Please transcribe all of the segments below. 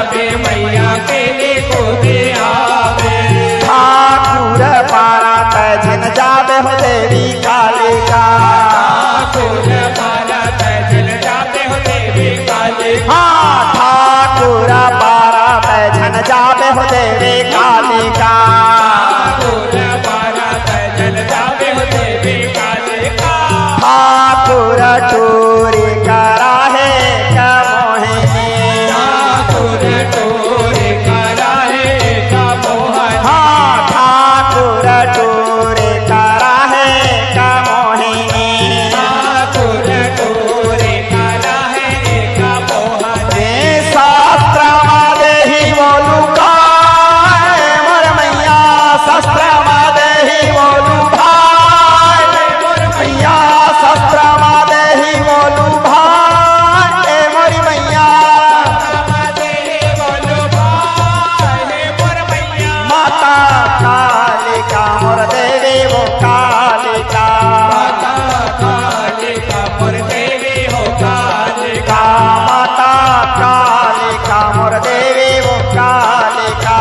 जावे मैया खेले कूदे आवे। ठाकुर पारा तजन जावे हो देवी कालिका। ठाकुर पारा तजन जावे हो देवी कालिका। ठाकुर पारा तजन जावे हो देवी कालिका। ठाकुर पारा तजन जावे हो देवी कालिका। ठाकुर टूरी करा है का मोहिनी। ठाकुर टूरी करा है का मोहिनी। ठाकुर टूरी करा है का मोहिनी। ठाकुर टूरी करा है का मोहिनी। शास्त्र वादे ही बोलू भाई मोर मैया। शास्त्र वादे ही बोलू भाई मोर मैया। शास्त्र वादे ही बोलू भाई मोरी मैया। माता कालिका मोर देवी वो कालिका। माता कालिका मोर देवी हो कालिका। माता कालिका मोर देवी वो कालिका।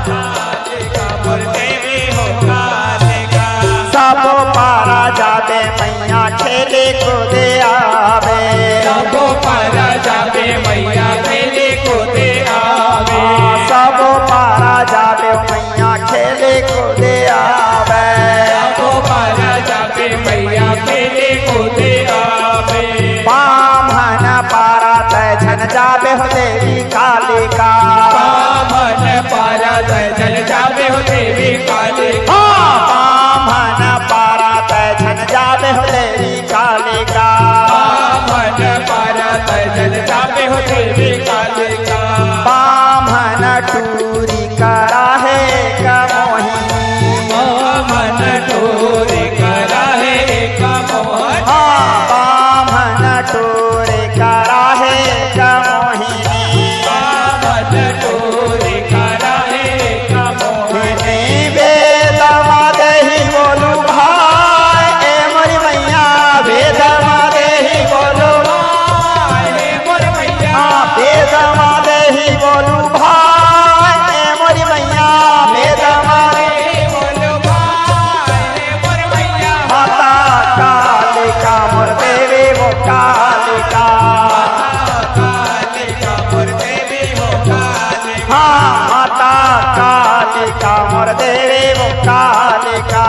कालिका मोर देवी हो कालिका। सब पारा जावे मैया खेले कूदे आवे। सब पारा जावे मैया खेले कूदे आवे। सब पारा जावे मैया खेले कूदे आवे। सब पारा जावे मैया खेले कूदे आवे। बामन पारा तजन जावे हो देवी कालिका। बामन पारा तजन जावे हो देवी कालिका। बामन पारा तजन जावे हो देवी कालिका। बामन पारा तजन जावे हो देवी कालिका। बामन टूरी करा है का मोहिनी। बामन टूरी करा है का मोहिनी। बामन टूरी करा है का मोहिनी। बामन टूरी करा है का मोहिनी। वेद मादे ही बोलू भाई ए मोरी मैया। वेद मादे ही बोलू हे मोर मैया। वेद मादे ही बोलू भाई ए मोरी मैया। वेद मादे बोलो भाई हे मोर मैया। माता कालिका मोर देवी वो कालिका। कालिका मोर देवी हो कालिका। माता कालिका मोर देवी वो कालिका।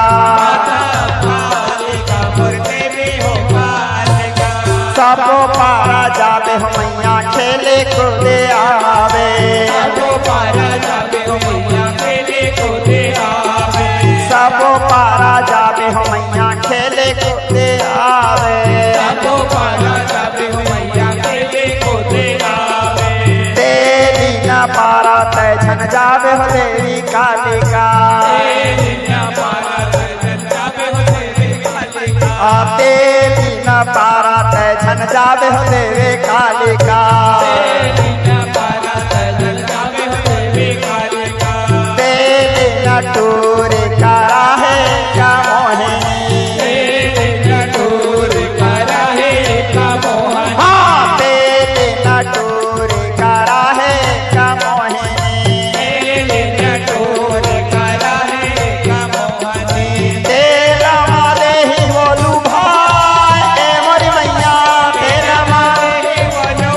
कालिका मोर देवी हो कालिका। सब पारा जावे हो मैया खेले कूदे आवे। सब पारा जावे हो मैया खेले कूदे आवे। सब पारा जावे हो मैया खेले कूदे आवे। सब पारा जावे हो मैया खेले कूदे आवे। देवी न पारा तजन जावे हो देवी कालिका। दुनिया पारा तजन जावे हो देवी कालिका। देवी न पारा तजन जावे हो देवी कालिका। दुनिया पारा तजन जावे हो देवी कालिका। देवी न टूरी करा है का मोहिनी। टूर करा है का मोहिनी। देवी न टूरी करा है का मोहिनी। टूर करा है का मोहिनी। तेरा माले ही बोलू भाई ए मोरी मैया। तेरा माले बोलो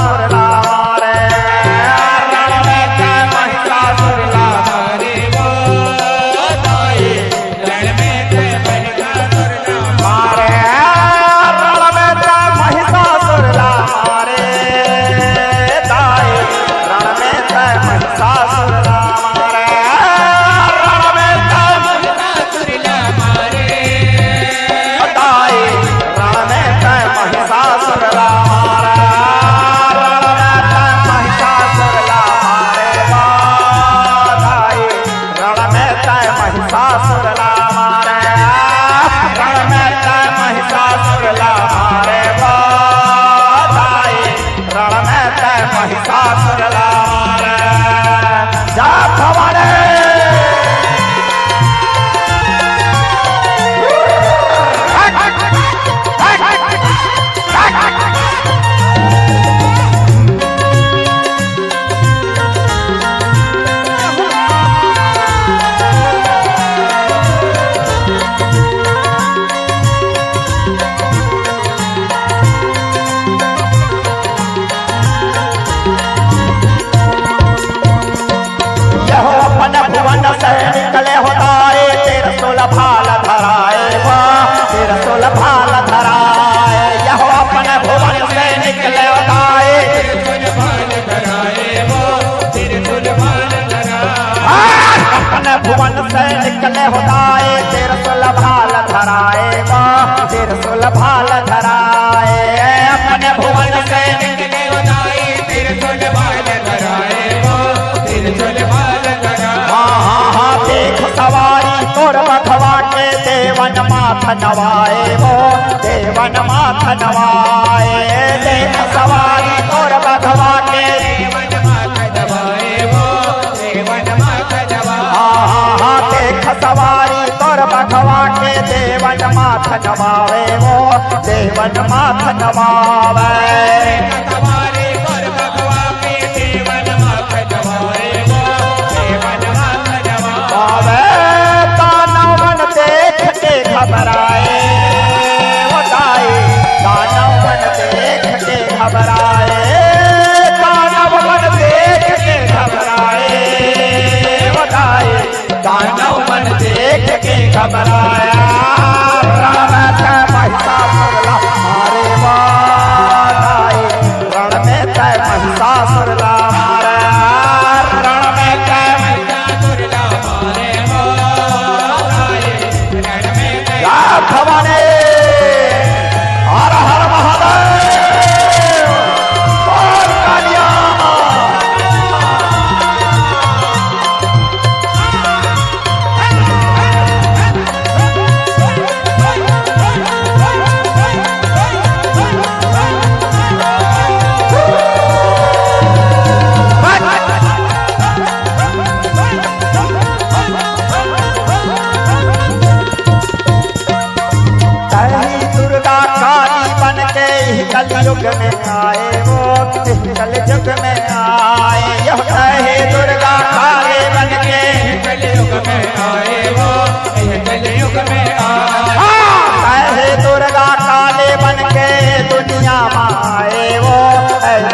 महिषासुर ला मारे रण में तय महिषासुर ला मारे वो ताई रण में तय महिषासुर ला मारे रण में तय महिषासुर ला मारे ताई रण में तय महिषासुर ला मारे रण में तय महिषासुर ला मारे ताई रण में तय महिषासुर ला मारे रण में तय महिषासुर ला मारे ताई रण में तय महिषासुर ला मारे रण में तय महिषासुर ला मारे ताई रण में तय महिषासुर ला मारे जा भवानी यहो अपन भुवन से निकले होताए तेर सोलह भाल धराए तेर सोलह भाल धराए यहो अपन भुवन से निकले होताए तिरछुल भाल धराए वो तिरछुल भाल धराए अपन भुवन से निकले होताए तेर सोलह भाल धराए तेर सोलह भाल धराए अपन भुवन से निकले उदाई तिरछुल भाल धराए वो तिरछुल भाल धराए हाँ देख सवारी तोर बधवा के देवन माथ नवाए देवन माथ नवाए देख सवारी तोर बधवा के देवन माथ दबाए वो देवन माथ दबाए हाँ देख सवारी तोर बधवा के देवन माथ नवावे देवन माथ नवावे सवारी पर भगवा के देवन माथ दबाए वो देवन माथ दबाए आवे दानवन देख के घबराए बताए दानवन देख के घबराए दानवन देख के घबराए बताए दानवन देख के घबराया रण में तय महिषासुर ला मारे बताए रण में तय महिषासुर ला मारे रण में तय महिषासुर ला मारे वो ताई रण में तय या भवानी हर हर महादेव बोल कालिया कहीं दुर्गा काली बन के कलयुग में आए कलयुग में आए यह कहे दुर्गा काली बन के कलयुग में आए वो कलयुग में आए कहे दुर्गा काली बन के दुनिया में आए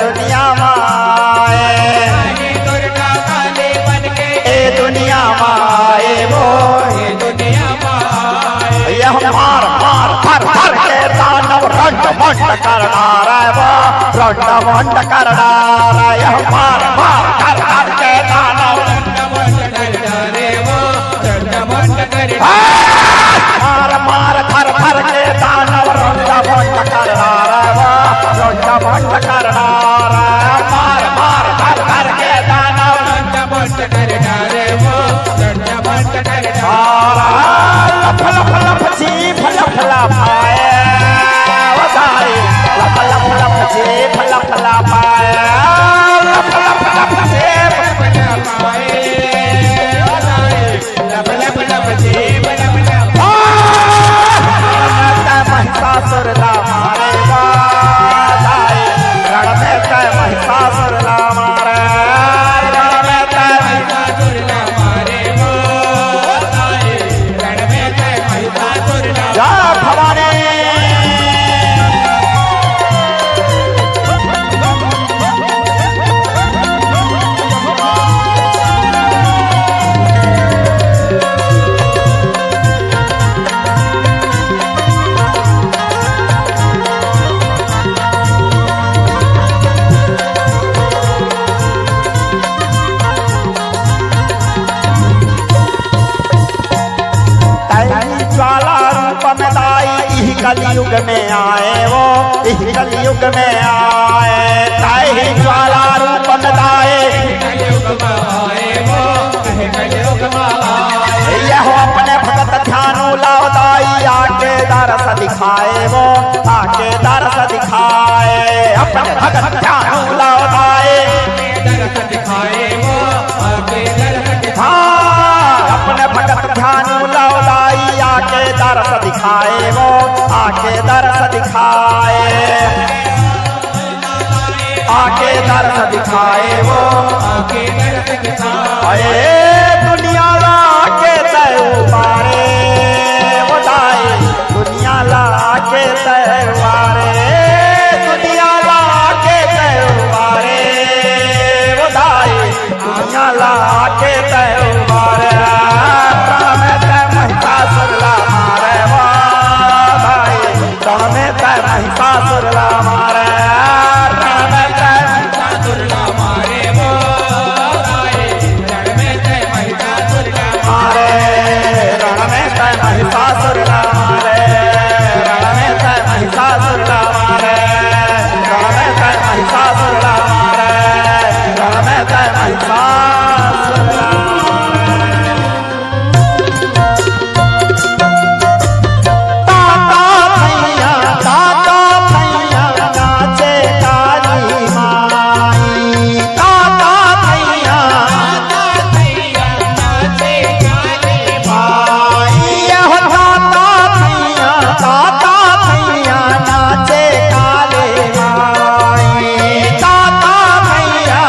दुनिया में आए दुर्गा काली बन के दुनिया में आए दुनिया में आए यह मार मार भर भर के दानव रंड मंड करना रे रंड मंड करना रे यह मार मार भर भर के दानव मार मार भर भर के दानव रंड मंड करना रे रंड मंड करना रे मार मार भर भर के दानव लफ लफ लफ जीभ लफ लफ आए वसाई लफ लफ लफ जीभ लफ लफ आए लफ लफ लफ जीभ महिषासुर ला मारे रण में तय महिषासुर ला मारे रण में तय जा भवानी कलयुग में आए वो इस कलयुग में आए ताहि ज्वाला रूप बताए यह अपने भगत ध्यानु लावदाई आके दरस दिखाए वो आके दरस दिखाए अपने भगत ध्यानु लावदाई हाँ अपने भगत ध्यानु लावदाई आके दरस दिखाए वो आके दरस दिखाए आके दरस दिखाए वो अरे दुनिया लाके तय उबारे बताए दुनिया लाके तय उबारे दुनिया लाके तय उबारे बताए दुनिया लाके तय उबारे प्राण में तय महिषासुर ला मारे वाह भाई प्राण में तय महिषासुर ला मारे प्राण में तय महिषासुर ला मारे रण में तय महिषासुर ला मारे रण में तय महिषासुर ला मारे रण में तय महिषासुर ला मारे रण में तय महिषासुर ला ताता भैया नाचे काली माई ताता भैया ताता भैया नाचे काले माई ताता भैया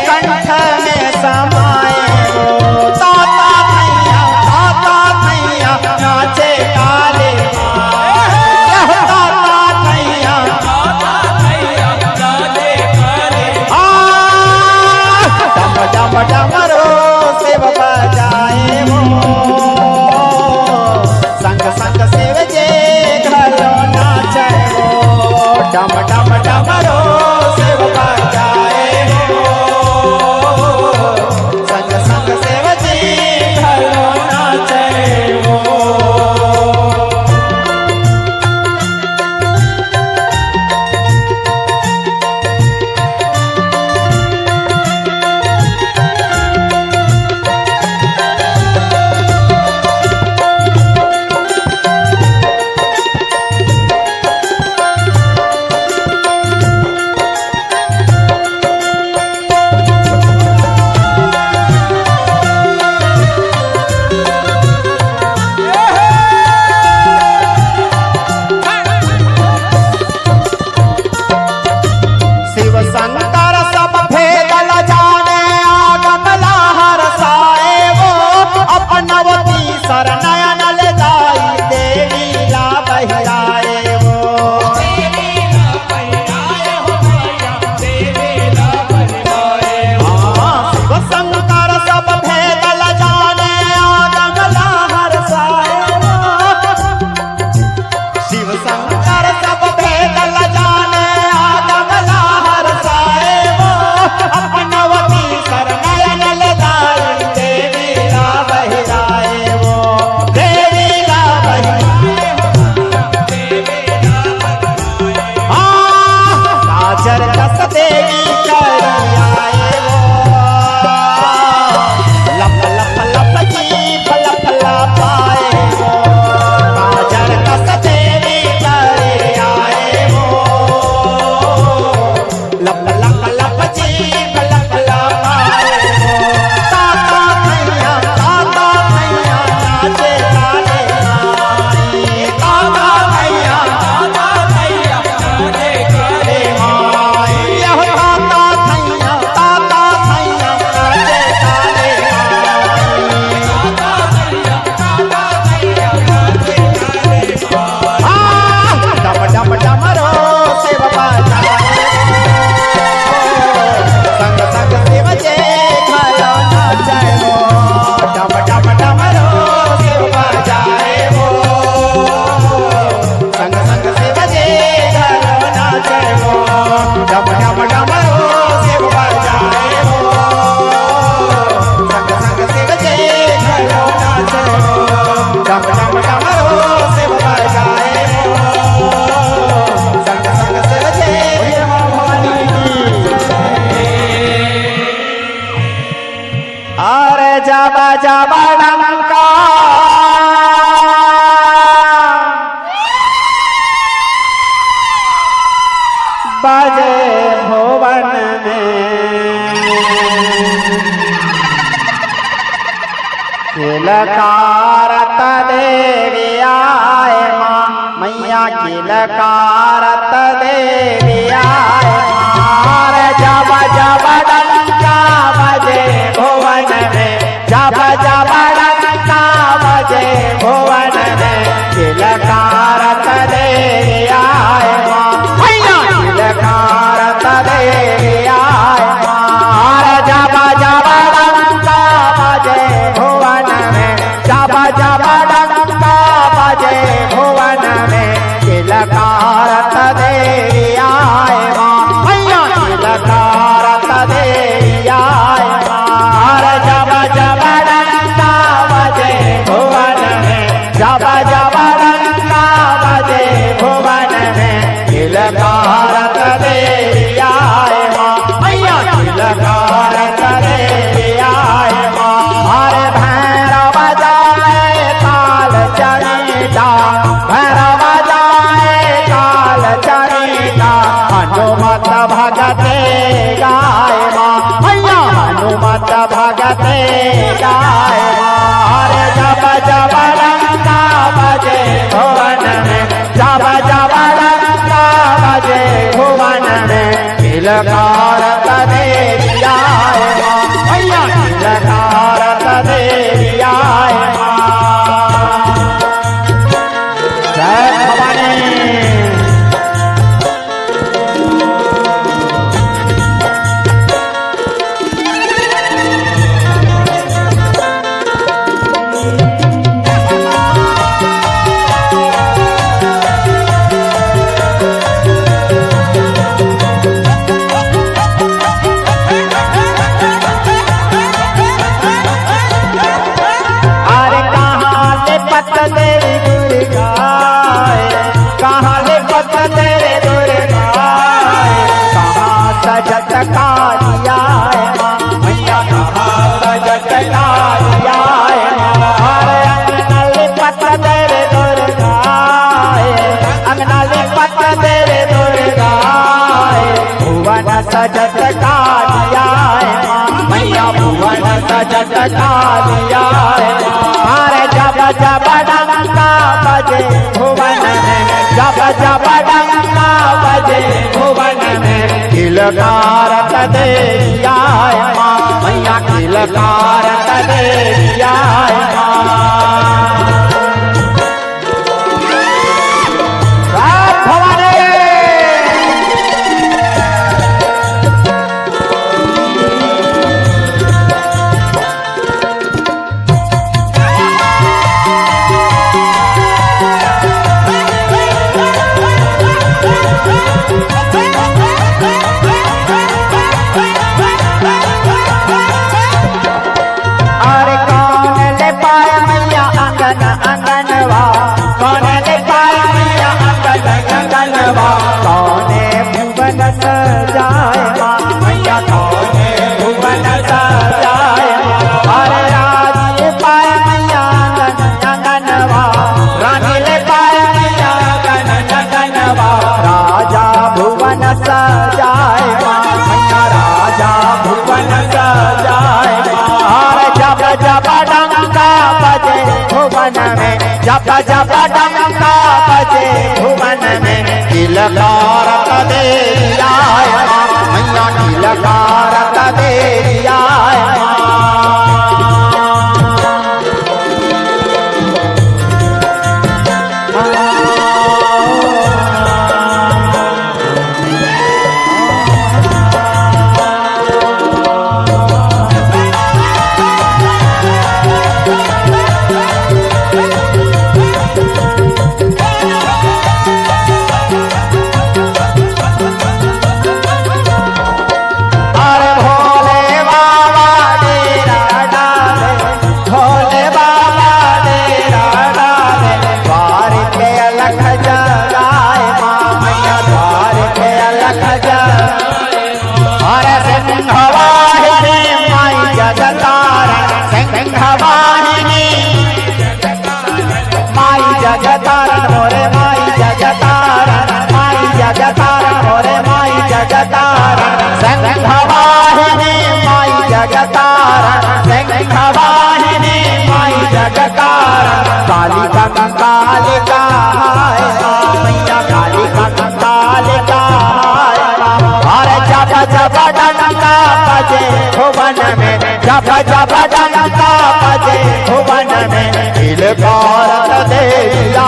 कंठ में समाए वो ताता थैया नाचे काले यह ताता थैया डम डम डमरो शिव बजाए वो संग संग शिव जे घरो नाचे वो डम डम डमरो शिव बजाए वो संग संग शिव जी घरो नाचे वो शंकर सब भेदल जाने आगम लहर साए वो अपनवती शरणयन ले जाई देवी ला बहिराए वो शिव शंकर सब भेदल जाने आगम लहर साए वो शिव शंकर सब भेदल जाने आगम लहर साए वो अपनवती शरणयन ले जाई देवी ला बहिराए वो देवी ला बहिराए साजर दस देवी करियाए वो लप लप लप जी फलप लपाए वो साजर दस देवी करियाए वो लप लप लप जी फलप लपाए वो ताता थैया नाचे काले माई ताता थैया काले माई यह ताता थैया नाचे काले डम डम डमरो शिव बजाए संग संग शिव जे घरो नाचे वो डम डम डमरो शिव बजाए वो संग संग शिव जे घरो नाचे वो डम डम डमरो शिव बजाए वो संग संग शिव जे घरो नाचे वो डम डम डमरो शिव बजाए वो संग संग शिव जे भवानी अरे जाबा जाबा डंका बजे भुवन में किलकारत देवी आए माँ मैया किलकारत देवी आए माँ रे जाबा जाबा डंका बजे भुवन में जाबा जाबा डंका बजे भुवन में किलकारत देवी आए माँ मैया किलकारत देवी आए माँ रे जाबा जाबा डंका बजे भुवन में जाबा जाबा डंका बजे भुवन में किलकारत देवी आए माँ मैया किलकारत देवी आए माँ रे जाबा जाबा डंका बजे भुवन में जाबा जाबा डंका बजे भुवन में किलकारत देवी आए माँ मैया किलकारत देवी आए माँ हरे भैरव बजाए काल चरिता भैरव बजाए काल चरिता हनुमत भगते गाए माँ मैया हनुमत भगते गाए माँ हरे जब जब डंका बजे भुवन में जब जब डंका बजे भुवन में किलकारत देवी आए सजत कालिया मैया भुवन सजत कालिया अरे जब जब डंका बजे भुवन में जब जब डंका बजे भुवन में किलकारत देविया मैया किलकारत देविया जब जब डंका बजे भुवन में किलकारत देविया मैया किलकारत देविया कालिका कालिका मैया कालिका कालिका अरे जब जब डंका बजे भुवन में जब जब डंका बजे भुवन में किलकारत देविया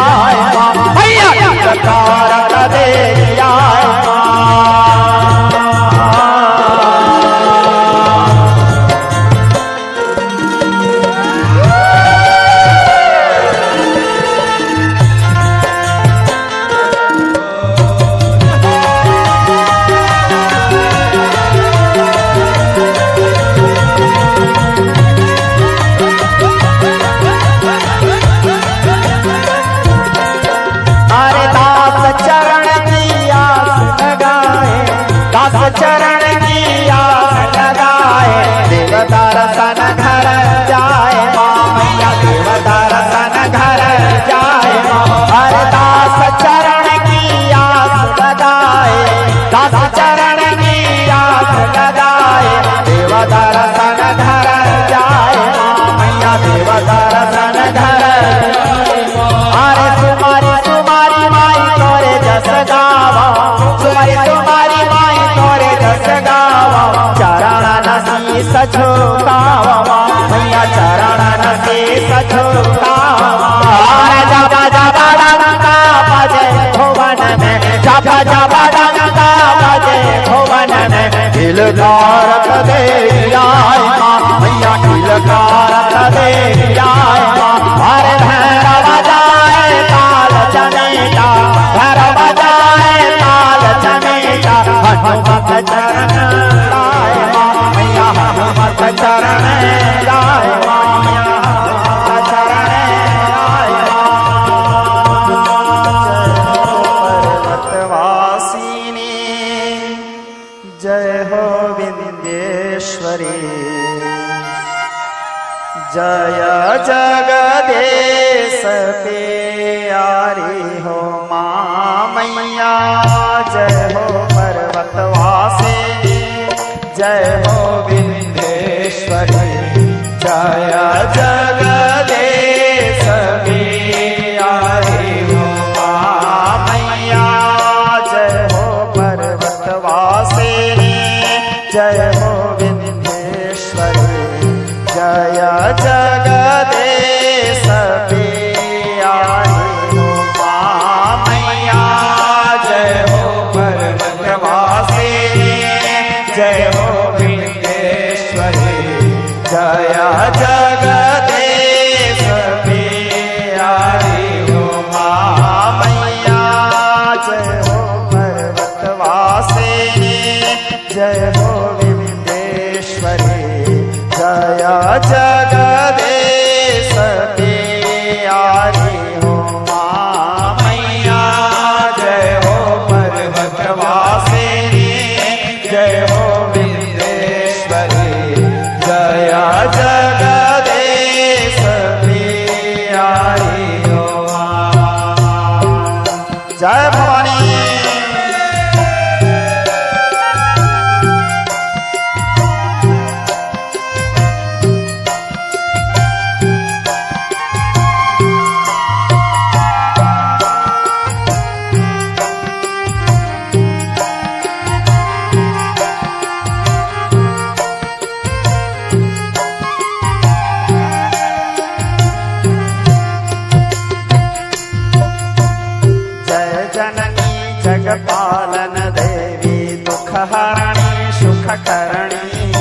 मैया किलकारत देविया चरण की आस लगाए देवता रसन घर जाए मैया देवता रसन घर जाए हर दास चरण की आस लगाए दास चरण की आस लगाए देवता रसन घर जाए मैया देवता रसन घर अरे सुमारी सुमारी माई तोरे जस गावा सुमारी सुमारी माई तोरे जस गावा चरण शीस झुकावा मैया चरण शीस झुकावा जब जब डंका बजे भुवन में जब जब डंका बजे भुवन में किलकारत देविया मैया किलकारत देविया हरे भैरव बजाए ताल चमेटा भैरव बजाए ताल चमेटा हनुमत चरण लाए मैया हनुमत चरण लाए पर्वतवासिनी जय हो विंध्येश्वरी जय जगदेश प्यारी हो माँ मैया जय हो पर्वतवासिनी। जय हो विंध्येश्वरी जय जगदीश बिहारी उमा मैया जय हो पर्वतवासिनी जय हो विंध्येश्वरी जय जगदीश बिहारी उमा मैया जय हो पर्वतवासिनी जय हो विंध्येश्वरी जय जगदीश बिहारी उमा मैया जय हो पर्वतवासिनी जय हो विंध्येश्वरी जय जगदीश बिहारी उमा मैया जय हो पर्वतवासिनी जय हो विंध्येश्वरी जय जगदीश बिहारी उमा जय भवानी। जननी जगपालन देवी दुख हरणी सुख करणी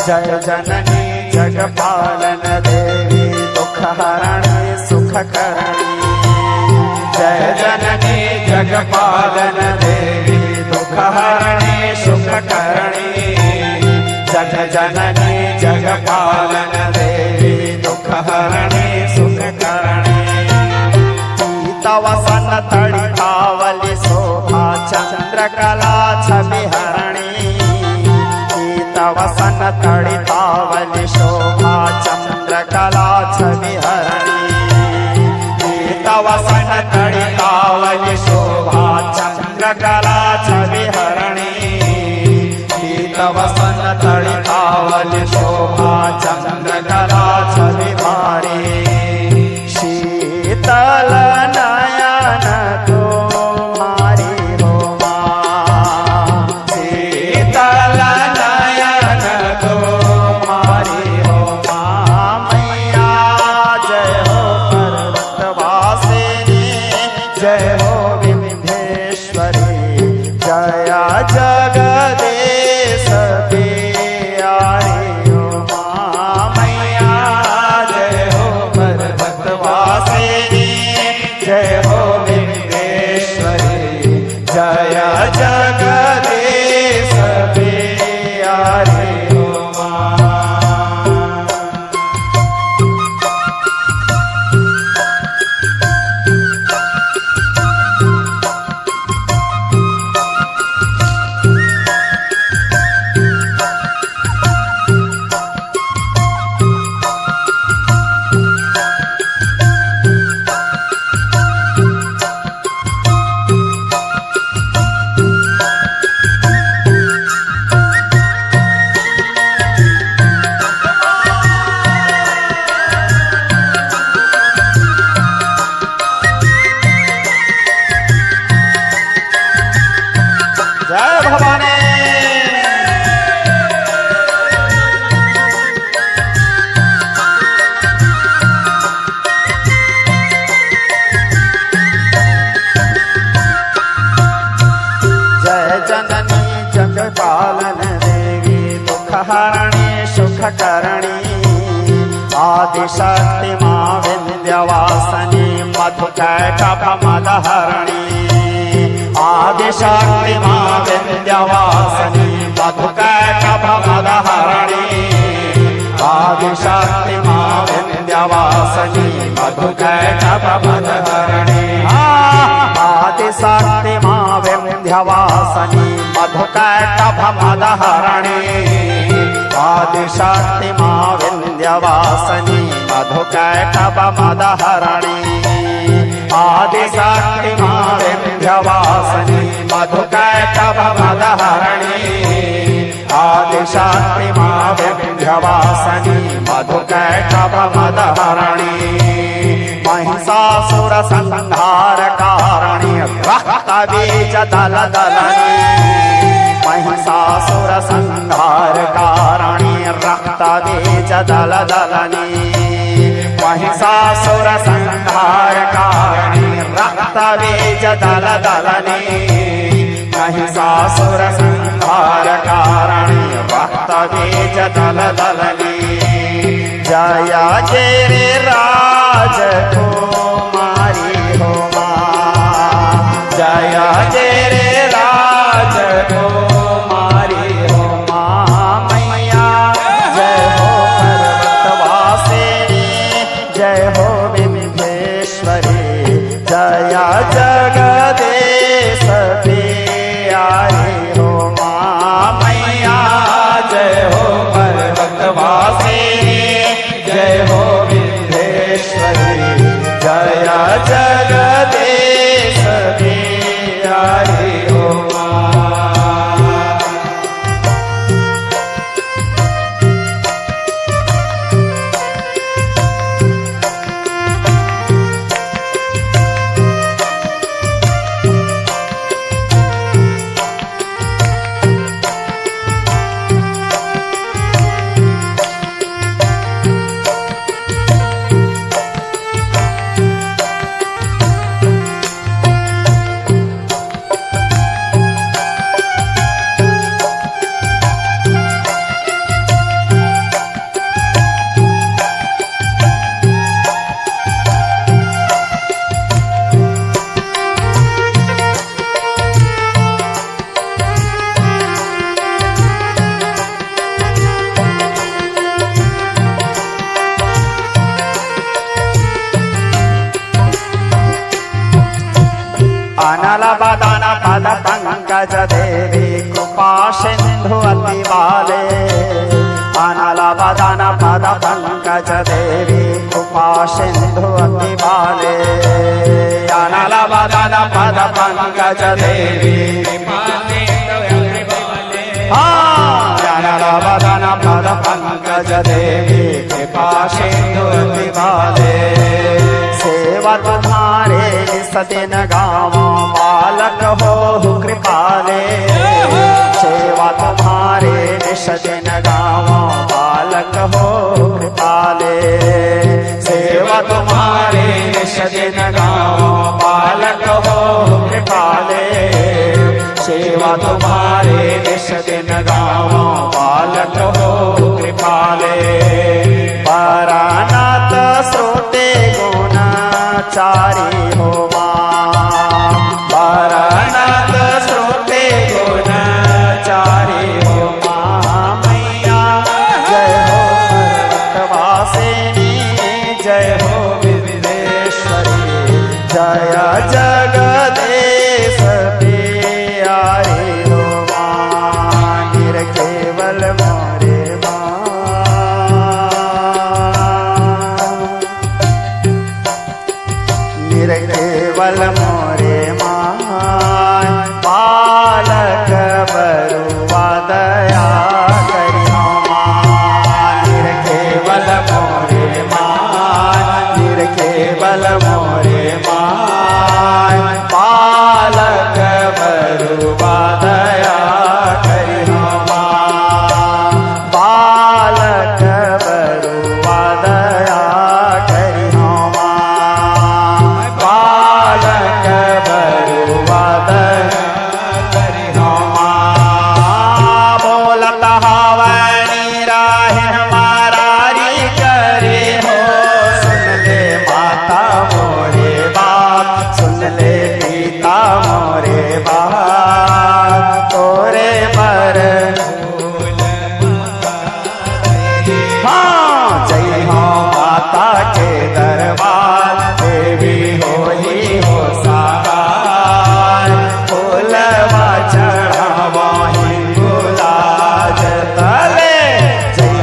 जय जननी जगपालन देवी दुख हरणी सुख करणी जय जननी जगपालन देवी दुख हरणी सुख करणी जग जननी जगपालन देवी दुख हरणी सुख करणी वसन तड़ी कावली शोभा चंद्रकला छवि हरणी वसन तड़ी कावली शोभा चंद्रकला छवि हरणी वसन तड़ी कावली शोभा चंद्रकला छवि हरणी वसन तड़ी कावली शोभा चंद्रकला छवि भारी शीतल नयन तुम्हारी हो माँ शीतल नयन तुम्हारी हो माँ मैया जय हो पर्वतवासिनी जय हो विंध्येश्वरी जय जगदीश बिहारी उमा मैया जय हो पर्वतवासिनी जय हो विंध्येश्वरी जय जगदीश बिहारी उमा। जय भवानी। जय जननी जगपालन देवी दुख हरणी सुख करणी आदिशक्ति माँ विंध्यवासिनी मधुकैटभ मद हरणी आदिशक्ति माँ विंध्यवासिनी मधुकैटभ मद हरणी आदिशक्ति माँ विंध्यवासिनी मधुकैटभ मद हरणी आदिशक्ति माँ विंध्यवासिनी मधुकैटभ मद हरणी आदिशक्ति माँ विंध्यवासिनी मधुकैटभ मद हरणी आदिशक्ति माँ विंध्यवासिनी मधुकैटभ मद हरणी आदिशक्ति मां विंध्यवासिनी मधुकैटभमदहरणी महिषासुर संहार कारिणी रक्त बीज दल दलनी महिषासुर संहार कारिणी रक्त बीज दल दलनी महिषासुर संहार कारिणी रक्त बीज दल दलनी महिषासुर संहार कारिणी रक्त बीज दल दलनी जय गिरिराज कुमारी हो मां जय गिरिराज कुमारी हो मां मैया जय हो पर्वतवासिनी जय हो विंध्येश्वरी जय जगदीश प्यारी हो मां मैया जय हो पर्वतवासिनी जय हो विंध्येश्वरी जय जगदीश प्यारी हो अनलबदन पद पंकज देवी कृपा सिंधु अति बाले अनलबदन पद पंकज देवी कृपा सिंधु अति बाले अनलबदन पद पंकज देवी अनलबदन पद पंकज देवी कृपा सिंधु अति बाले सेवा तुम्हारे सदिन गाँव बालक हो कृपाले सेवा तुम्हारे निषदिन गाँव बालक हो कृपाले सेवा तुम्हारे निषदिन गाँव बालक हो कृपाले सेवा तुम्हारे निषदिन गाँव बालक हो कृपाले परानाथ श्रोते गुणाचारी हो मां परानाथ श्रोते गुणाचारी हो मां मैया जय हो पर्वतवासिनी जय हो विंध्येश्वरी जय जगदीश प्यारी हो मां निरखेवल मोरे केवल मोरे मां बालक बरुआ दया करी हो मां केवल मोरे मां केवल मोरे मां बालक बरुआ दया करी हो मां बालक बरुआ दया करी हो मां बालक बरुआ दया करी हो मां बोलत हवनी राहिन मारारी करे हो सुन ले माता मोरे बाप सुन ले पिता मोरे बाप तोरे पर हाँ जय हो माता के दरबार देवी हो ही हो साकार फूलवा चढ़ावा हिंगुलाज तले जय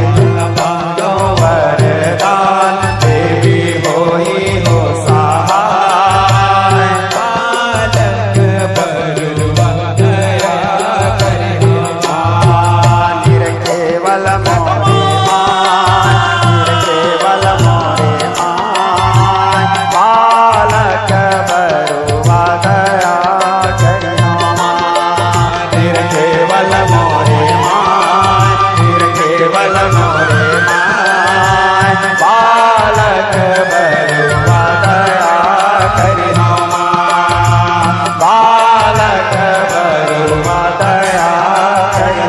मानो वरदान देवी हो ही हो सहाय बालक बरुआ दया करी हो मां माय बालक बरुआ दया करी माय बालक बरुआ दया करी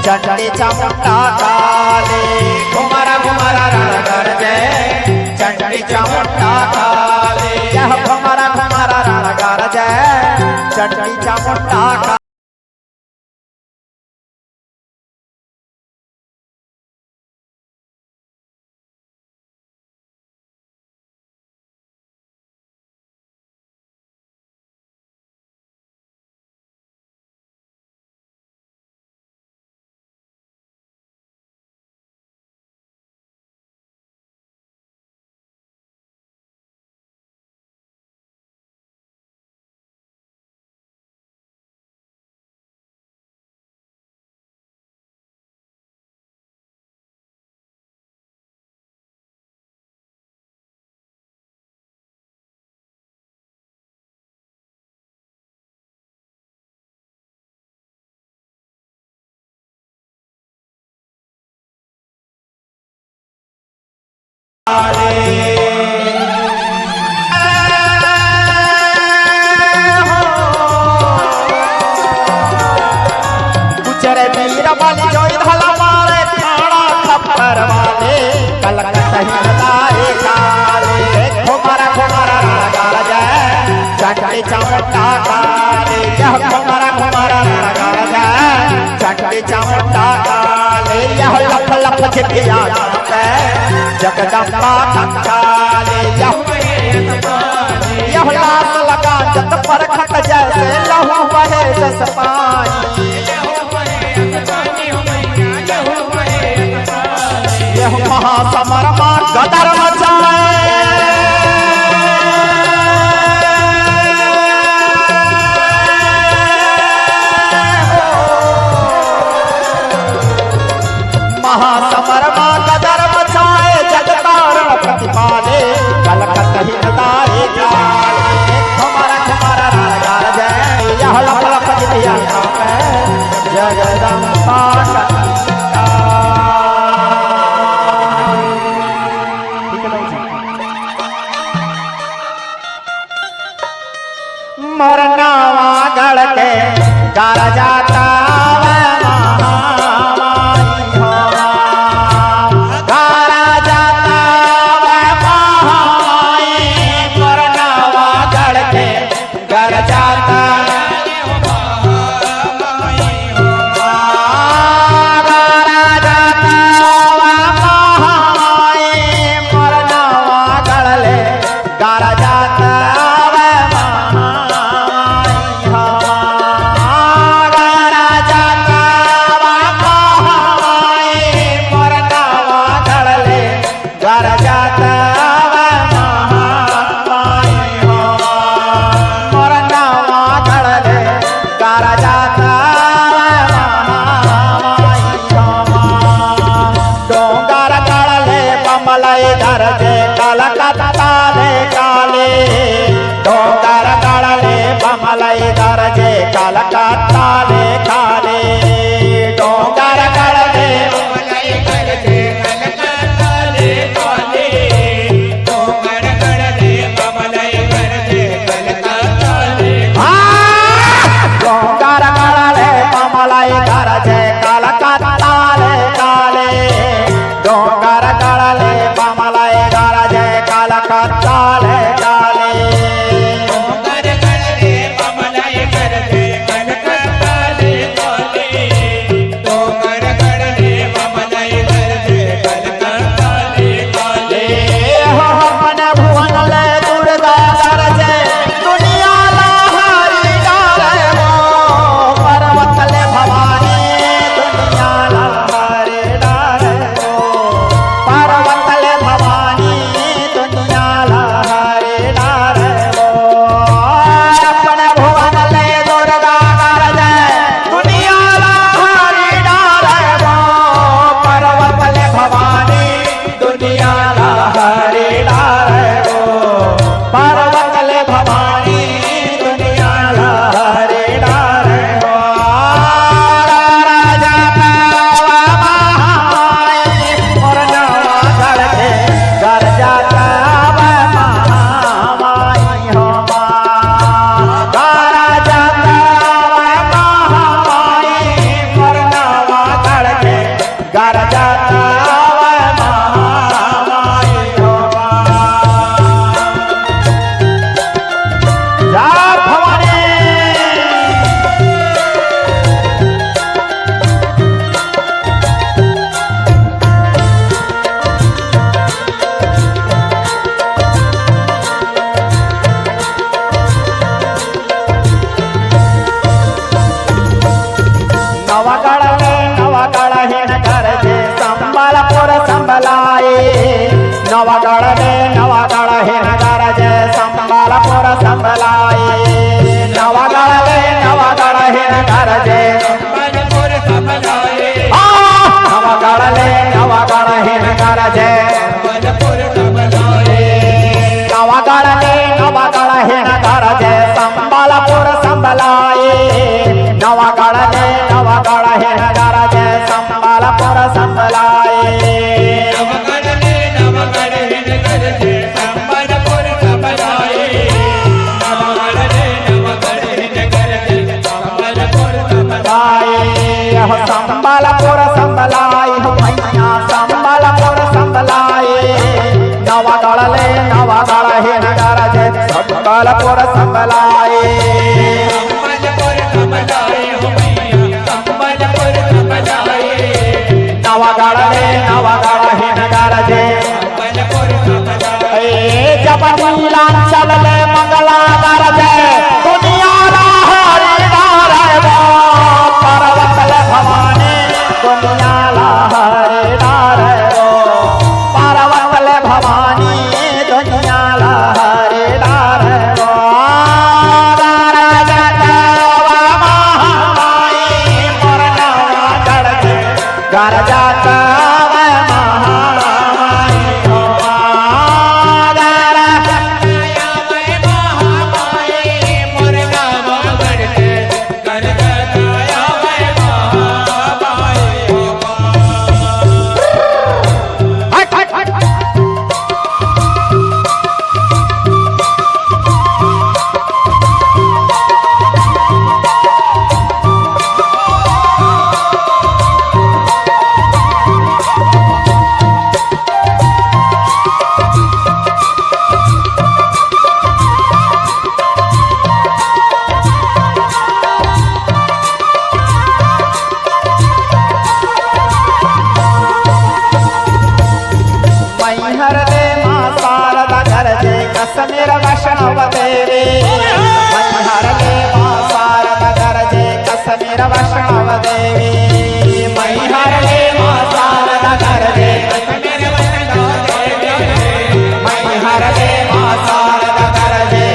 चंडी चामुंडा काले घुमरा घुमरा रण गरजे चंडी चामुंडा काले यह घुमरा घुमरा रण गरजे चंडी चामुंडा काले गुजरे वीर वाली जो धला मारे खाना खप्पर वाले कलकत्ता हिलदारे काले घुमरा घुमरा रण गरजे चंडी चामुंडा काले यह घुमरा घुमरा रण गरजे चंडी चामुंडा काले यह लफ लफ चिटिया जगदम्बा कंकाले यह लाश लगा जत पर खट जैसे लहू बहे जस पानी यह महासमर मार गदर मचाए महासमर मार गदर मचाए जगतारण प्रतिपाले कलकत्ता हिलदारे काले घुमरा घुमरा रण गरजे यह लफ लफ चिटिया जगदम्बा मरनावा गढ़ के गारा जाता गारा जाता मरनावा गढ़ के घर जाता गारा जाता मरनावा गढ़ ले गारा जाता गरजे कलकत्ता ले काले डोंगर गरजे बमलाई गरजे कलकत्ता ले काले डोंगर गरजे बमलाई गरजे कलकत्ता ले डोंगर गरजे बमलाई गरजे कलकत्ता ले काले डोंगर गरजे बमलाई गरजे कलकत्ता ले काले नवगढ़ ले नवगढ़ हिन गरजे संबलपुर संबलाए नवगढ़ ले नवगढ़ हिन गरजे संबलपुर संबलाए नवगढ़ ले नवगढ़ हिन गरजे संबलपुर संबलाए नवगढ़ ले नवगढ़ हिन गरजे संबलपुर संबलाए नवगढ़ ले नवगढ़ हिन गरजे संबलपुर संबलाए नवगढ़ ले नवगढ़ हिन गरजे संबलपुर संबलाए नवगढ़ ले नवगढ़ हिन गरजे संबलपुर संबलाए नवगढ़ ले नवगढ़ हिन गरजे संबलपुर संबलाए यह संबलपुर संबलाए हो मैया संबलपुर संबलाए नवगढ़ ले नवगढ़ हिन गरजे संबलपुर संबलाए संबलपुर संबलाए हो मैया संबलपुर संबलाए नवगढ़ ले नवगढ़ हिन गरजे संबलपुर संबलाए जब नीलांचल ले मंगला गरजे दुनिया लहरी डारे वो पर्वत ले भवानी दुनिया लहरी डारे वो पर्वत ले भवानी दुनिया लहरी डारे वो गरजे देवा महामाई मोर नवगढ़ के गरजा कश्मीर वैष्णव देवी मैहर ले मां शारदा गरजे कश्मीर वैष्णव देवी मैहर ले मां शारदा गरजे कश्मीर वैष्णव देवी मैहर ले मां शारदा गरजे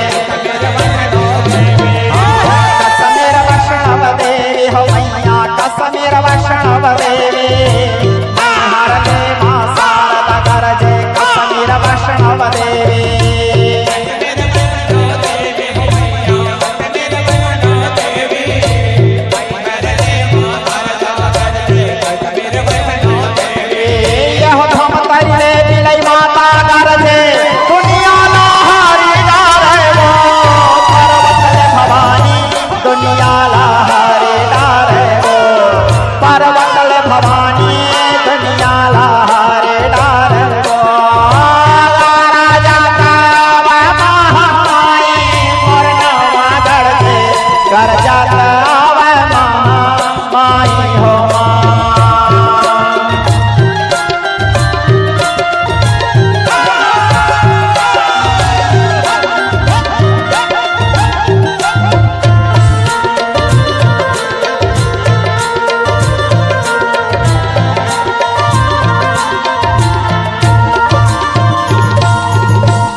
कश्मीर वैष्णव देवी हो मैया कश्मीर वैष्णव देवी मैहर ले मां शारदा गरजे कश्मीर वैष्णव देवी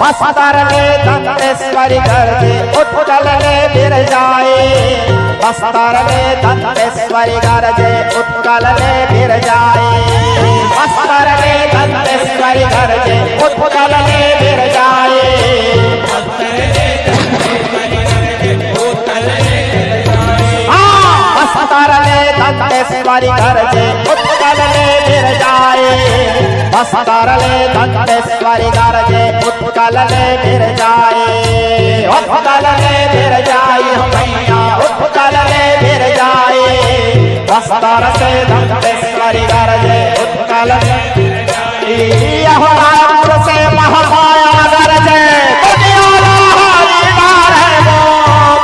बस्तर ले दंतेश्वरी गरजे उत्कल ले बिरजाए बस्तर ले दंतेश्वरी गरजे उत्कल ले बिरजाए बस्तर ले दंतेश्वरी गरजे उत्कल ले बिरजाए बस्तर ले दंतेश्वरी गरजे उत्कल ले बिरजाए बस्तर ले दंतेश्वरी गरजे उत्कल ले बिरजाए उत्कल ले बिरजाए हो मैया उत्कल ले बिरजाए बस्तर से दंतेश्वरी गरजे उत्कल ले यह रायपुर से महामाया गरजे दुनिया लहरी डारे वो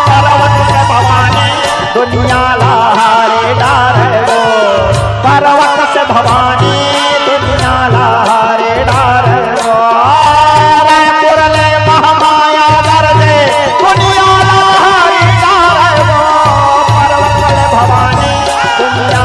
पर्वत से भवानी दुनिया लहरी डारे वो पर्वत से भवानी दुनिया लहरी डारे वो रायपुर ले महामाया गरजे दुनिया लहरी डारे वो पर्वत से भवानी दुनिया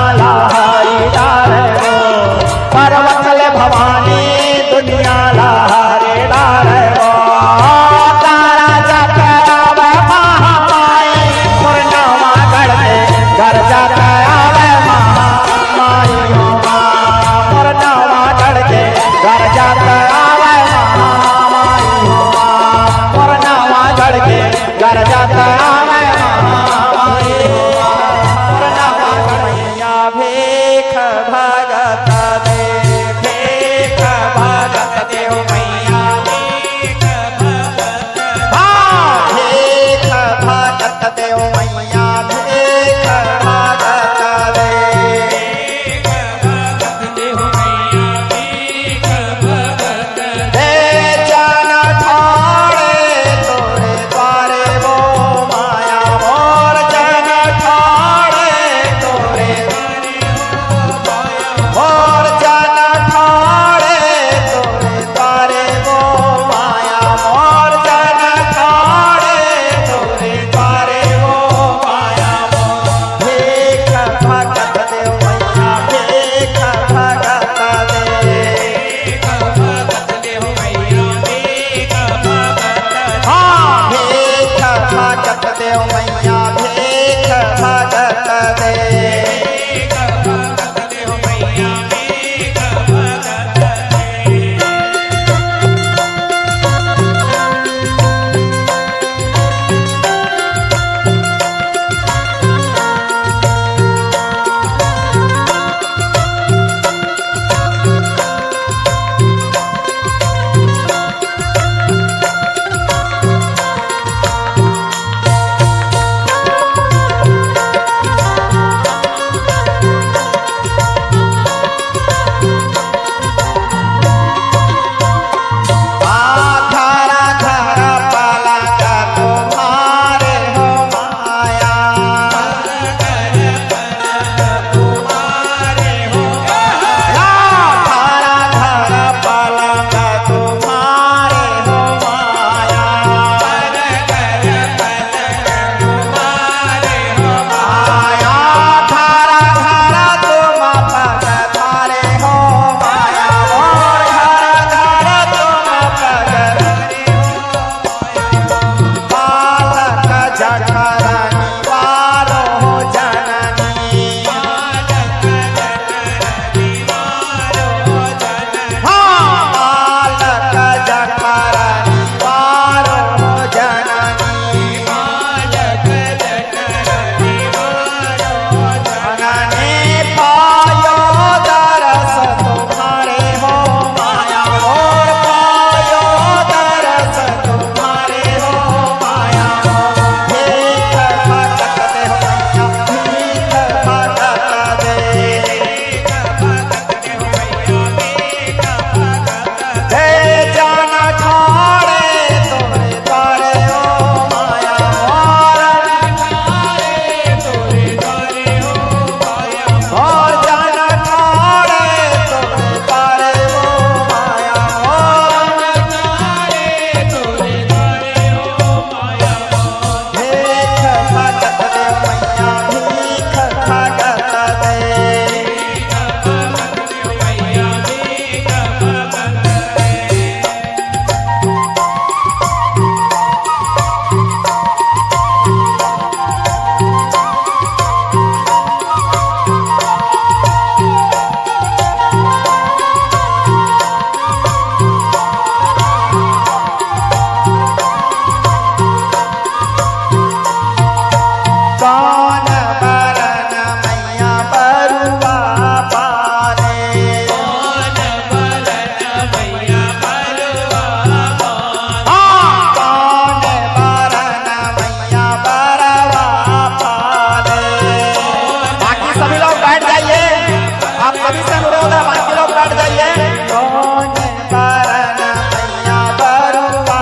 सभी से अनुरोध है, बाकी लोग बैठ जाइए। कौन बरन मैया बरुआ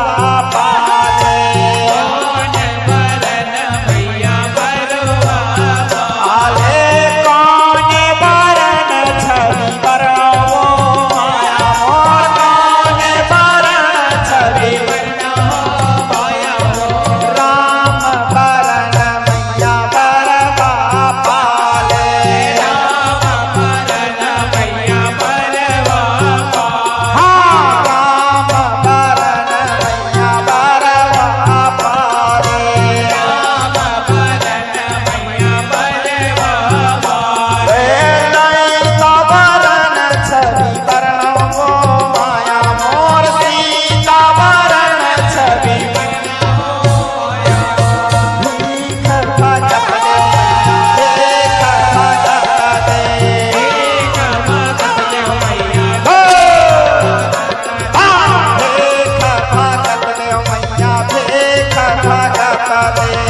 पाले, कौन बरन मैया बरुआ आले कौन बरन छवि बरनाओ माया मोर, कौन बरन छवि माया राम बरन मैया बरवा पाले, राम बरन मैया बरुआ हाँ राम बरन मैया बरवा पाले, राम बरन मैया बरुआ रे ललिता बरन छवि बरनाओ माया मोर, सीता बरन छवि भीख भजत दे, भीख भजत दे, हो भीख भजत दे मैया, भीख भजत दे।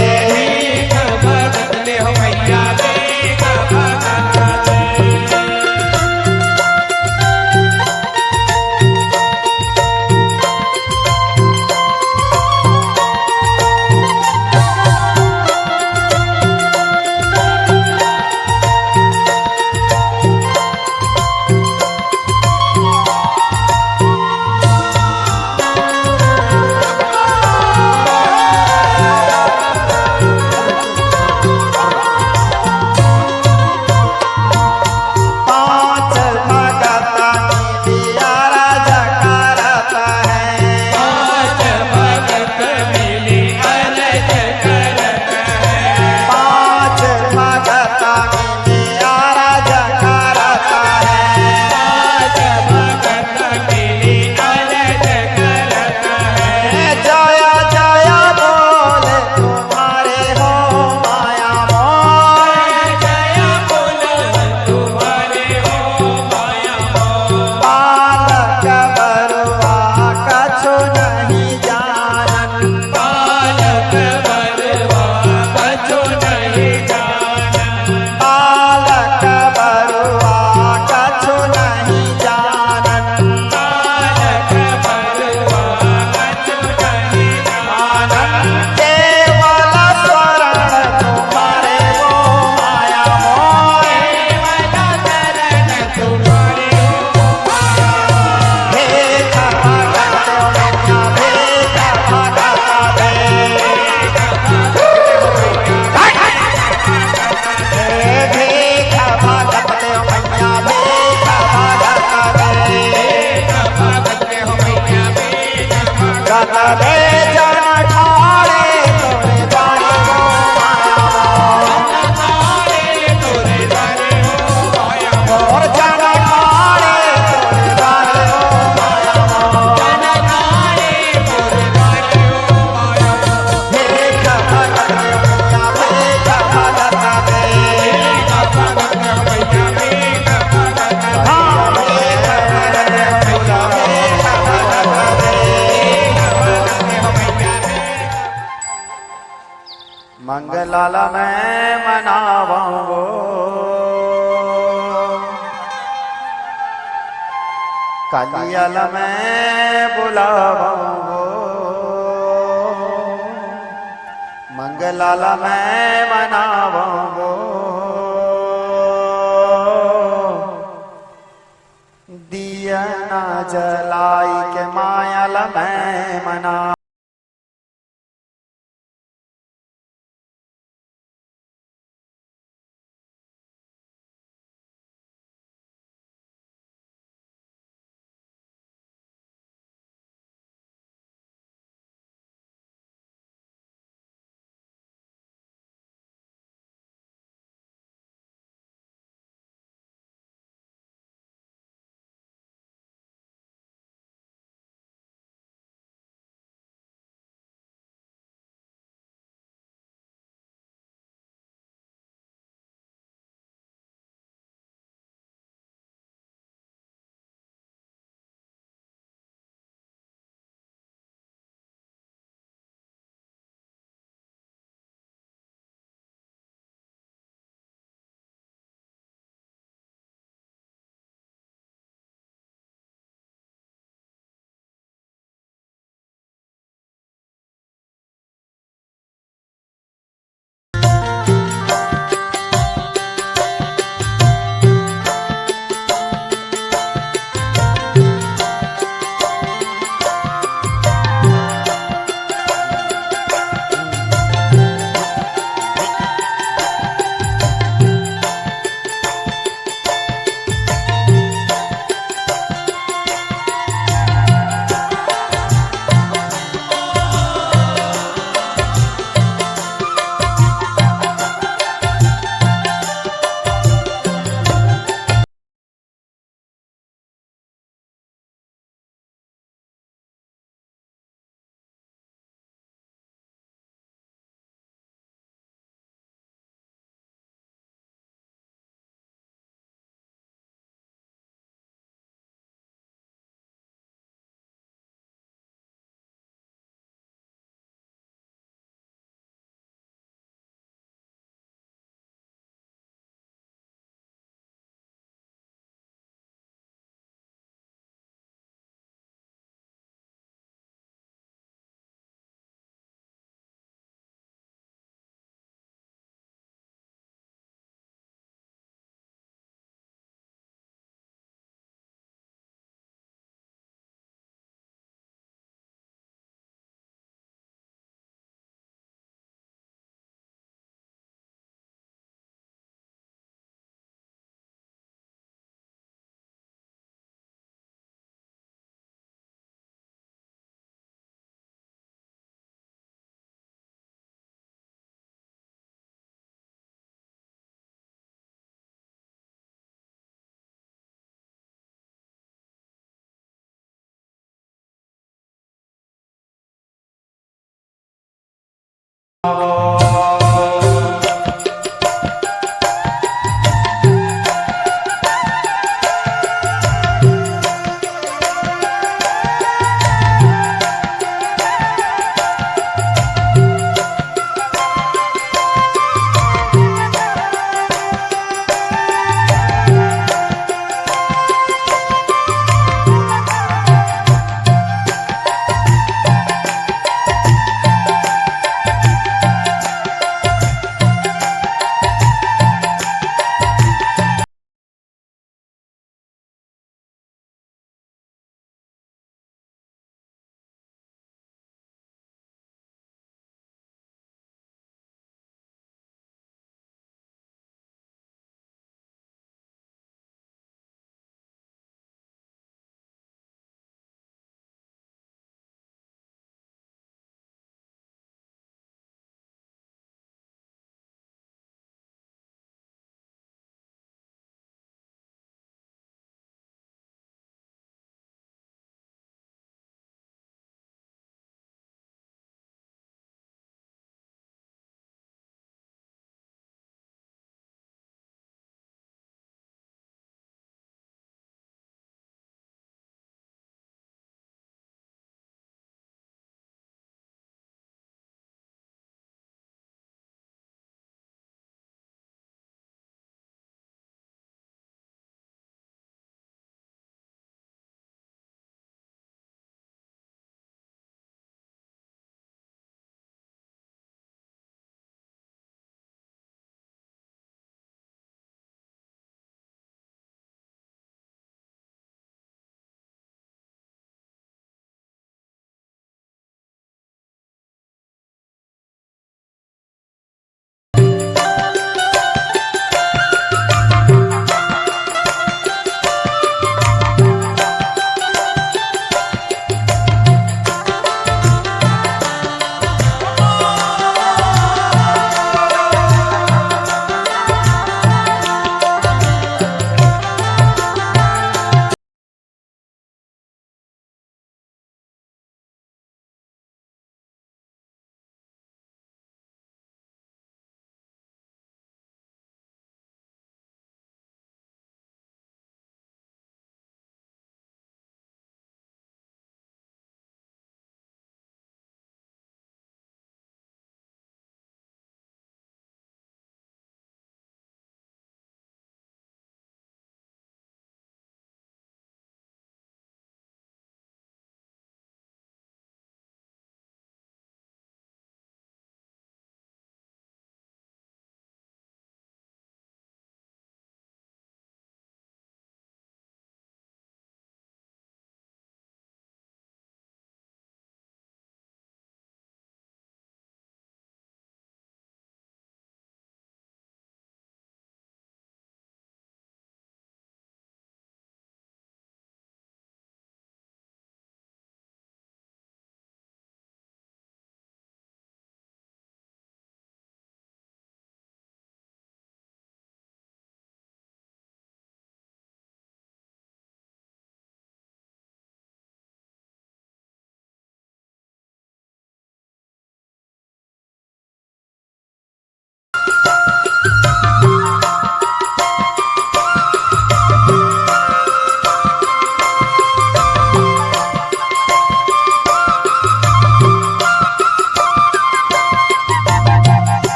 पांच भगत मिलिया राजा करत है, पांच भगत मिलिया राजा करत है, जया जया बोले तुम्हारे हो माया मोर, बालक बरुआ कछु नहीं जानन, बालक बरुआ कछु नहीं जानन, केवल स्वरण तुम्हारे हो माया मोर, भेख भगत मैया भेख भगत दे, भेख भगत दे मैया भेख भगत दे, गत दे जन ठाड़े तोरे द्वारे हो माया मोर, मोर जन ठाड़े तोरे द्वारे हो माया मोर, भेख भगत दे मैया भेख भगत दे, हाँ भेख भगत दे मैया भेख भगत दे। मंगलाला मैं मनावाऊंगो, कालियाला मैं बुलावाऊंगो, मंगलाला मैं मनावाऊंगो, दिया ना जलाई के मायाला मैं मना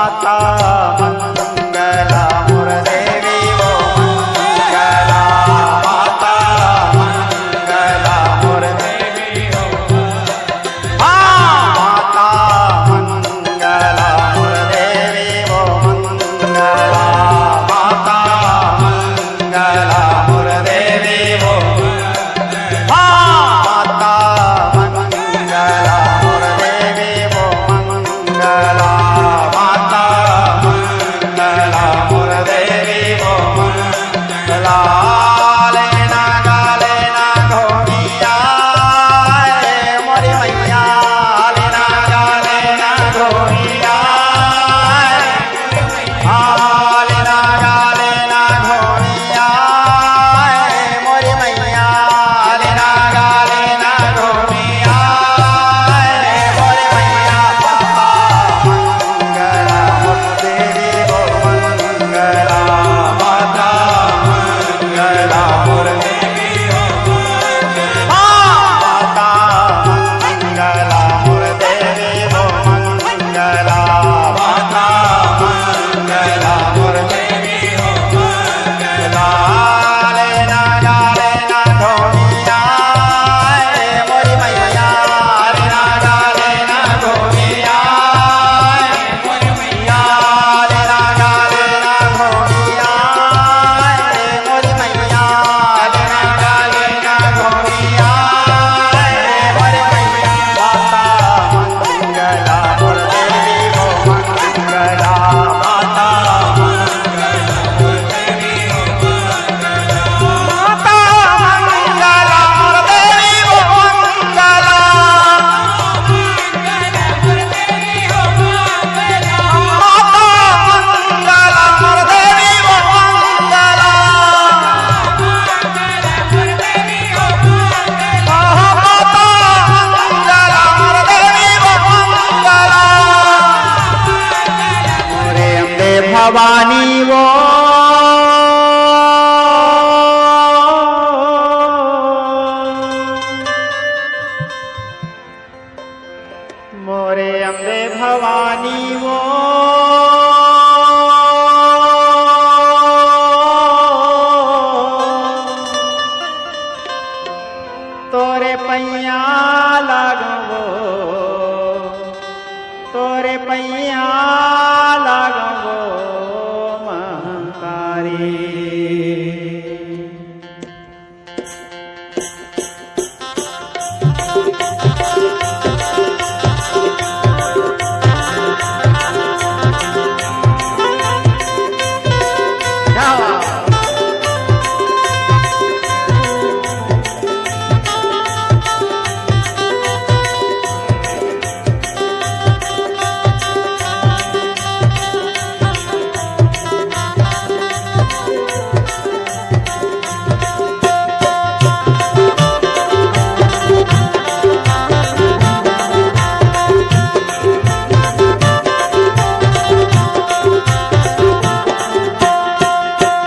माता मंगला मोर देवी वो मंगला माता मंगला मोर देवी माता मंगला मोर देवी वो मंगला माता मंगला मोर देवी वो माता मंगला मोर देवी वो मंगला माता मंगला मोर देवी वो मंगला लेना गालेना घोड़िया मोरी मैया लेना गालेना घोड़िया लेना गालेना घोड़िया मोरी मैया लेना गालेना घोड़िया मोरी मैया माता मंगला मोर देवी वो मंगला माता मंगला मोर देवी वो माता मंगला मोर देवी वो मंगला माता मंगला मोर देवी वो मंगला लेना गालेना घोड़िया मोरी मैया लेना गालेना घोड़िया मोरी मैया लेना गालेना घोड़िया मोरी मैया लेना गालेना घोड़िया मोरी मैया माता मंगला मोर देवी वो मंगला माता मंगला मोर देवी वो माता मंगला मोर देवी वो मंगला माता मंगला मोर देवी वो मंगला माता मंगला मोर देवी वो मंगला मोरे अम्बे भवानी वो मोरे अम्बे भवानी वो तोरे पैया लागबो तोरे पैया लागबो महतारी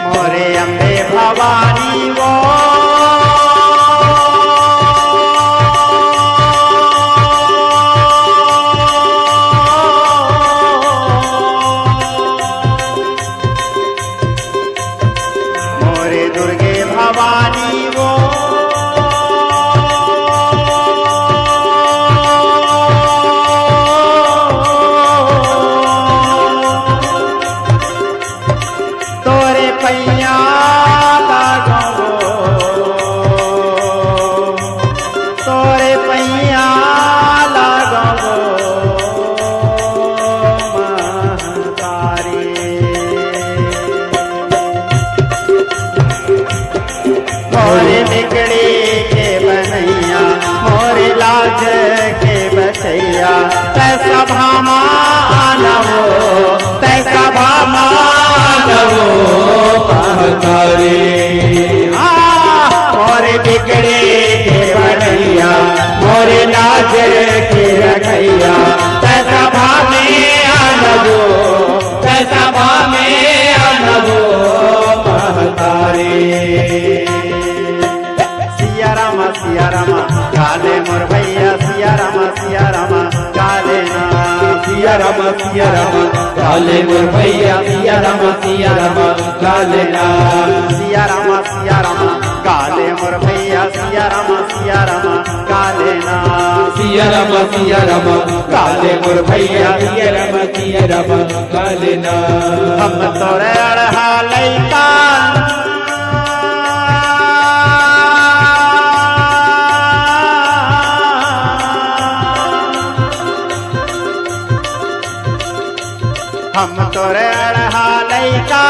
मोरे अम्बे भवानी वो मोरे दुर्गे भवानी वो तोरे पैया लागबो तोरे पैया लागबो महतारी मोरे बिगड़ी के बनैया मोरे लाज के बचैया तैसा भामा नवो तैसा भामा नवो महतारी मोरे बिगड़ी के बनैया मोरे लाज के रखैया तैसा भामे नवो तैसा भामे नवो महतारी सिया रामा काले मोर भैया सिया रामा काले ना सिया राम काले मोर भैया सिया राम काले ना सिया राम काले मोर भैया सिया राम काले ना सिया राम काले मोर भैया सिया राम काले ना हम तोरे अड़हा लैका हम तोरे अड़हा लैका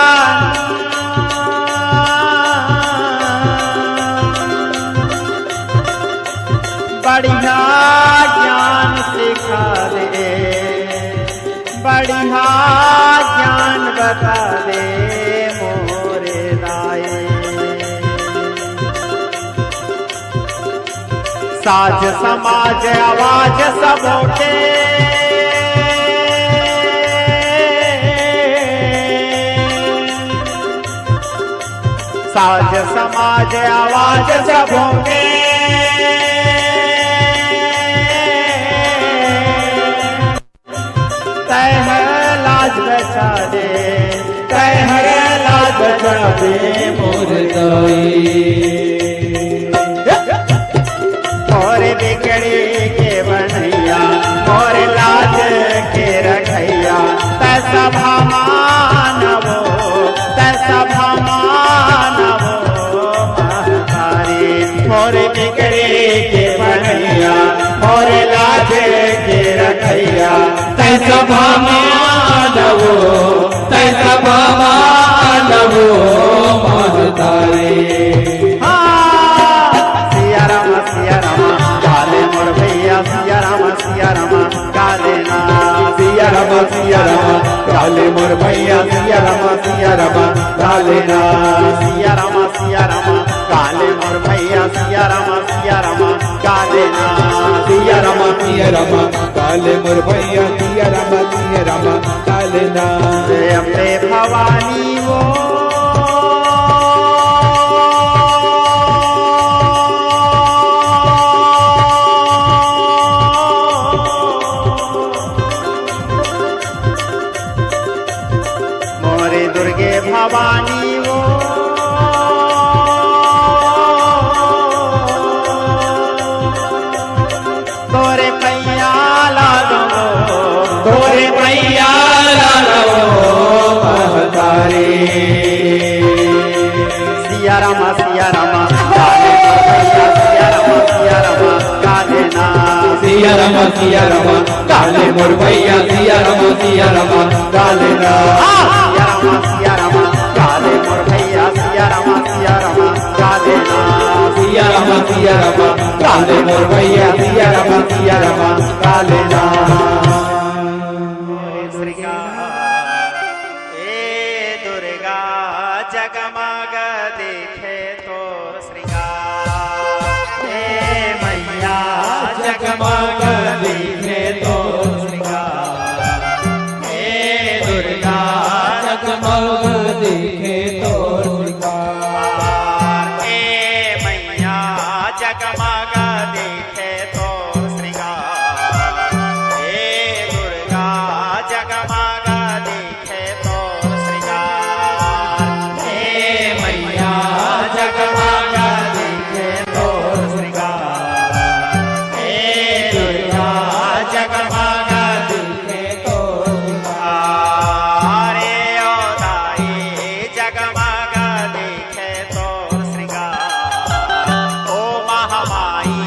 बढ़िया ज्ञान सिखा दे बढ़िया ज्ञान बता दे मोरे दाए साज समाज आवाज सबों के साज समाज आवाज सबों के तह लाज बचा दे तह लाज बचा दे मोर दाई और बिगड़ी के बनैया और लाज के रखैया तैसा मानवो तैसा मानवो महतारी और बिगड़ी के बनैया और लाज के रखैया तैसा मानवो तैसा मानवो महतारे सिया राम काले मोर भैया सिया राम काले ना सिया राम काले मोर भैया सिया राम काले ना सिया राम काले मोर भैया सिया राम काले ना सिया राम काले मोर भैया सिया राम काले ना जय अम्बे भवानी वो मोरे दुर्गे भवानी वो तोरे पैया लागो तोरे भैया लागो महतारे सिया राम काले भैया सिया राम काले ना सिया राम काले मोर भैया सिया राम काले ना सिया राम काले मोर भैया सिया राम काले ना सिया राम काले मोर भैया सिया राम काले ना दुर्गा ए दुर्गा जगमग देखे तो श्रृंगार ए मैया जगमग देखे तो श्रृंगार ए दुर्गा जगमग देखे तो ए मैया जगमग देखे तो श्रृंगार ए दुर्गा जगमग देखे तो श्रृंगार ए मैया जगमग देखे तो श्रृंगार ए दुर्गा जगमग देखे तो श्रृंगार रे ओ दाई जगमग देखे तो श्रृंगार ओ महामाई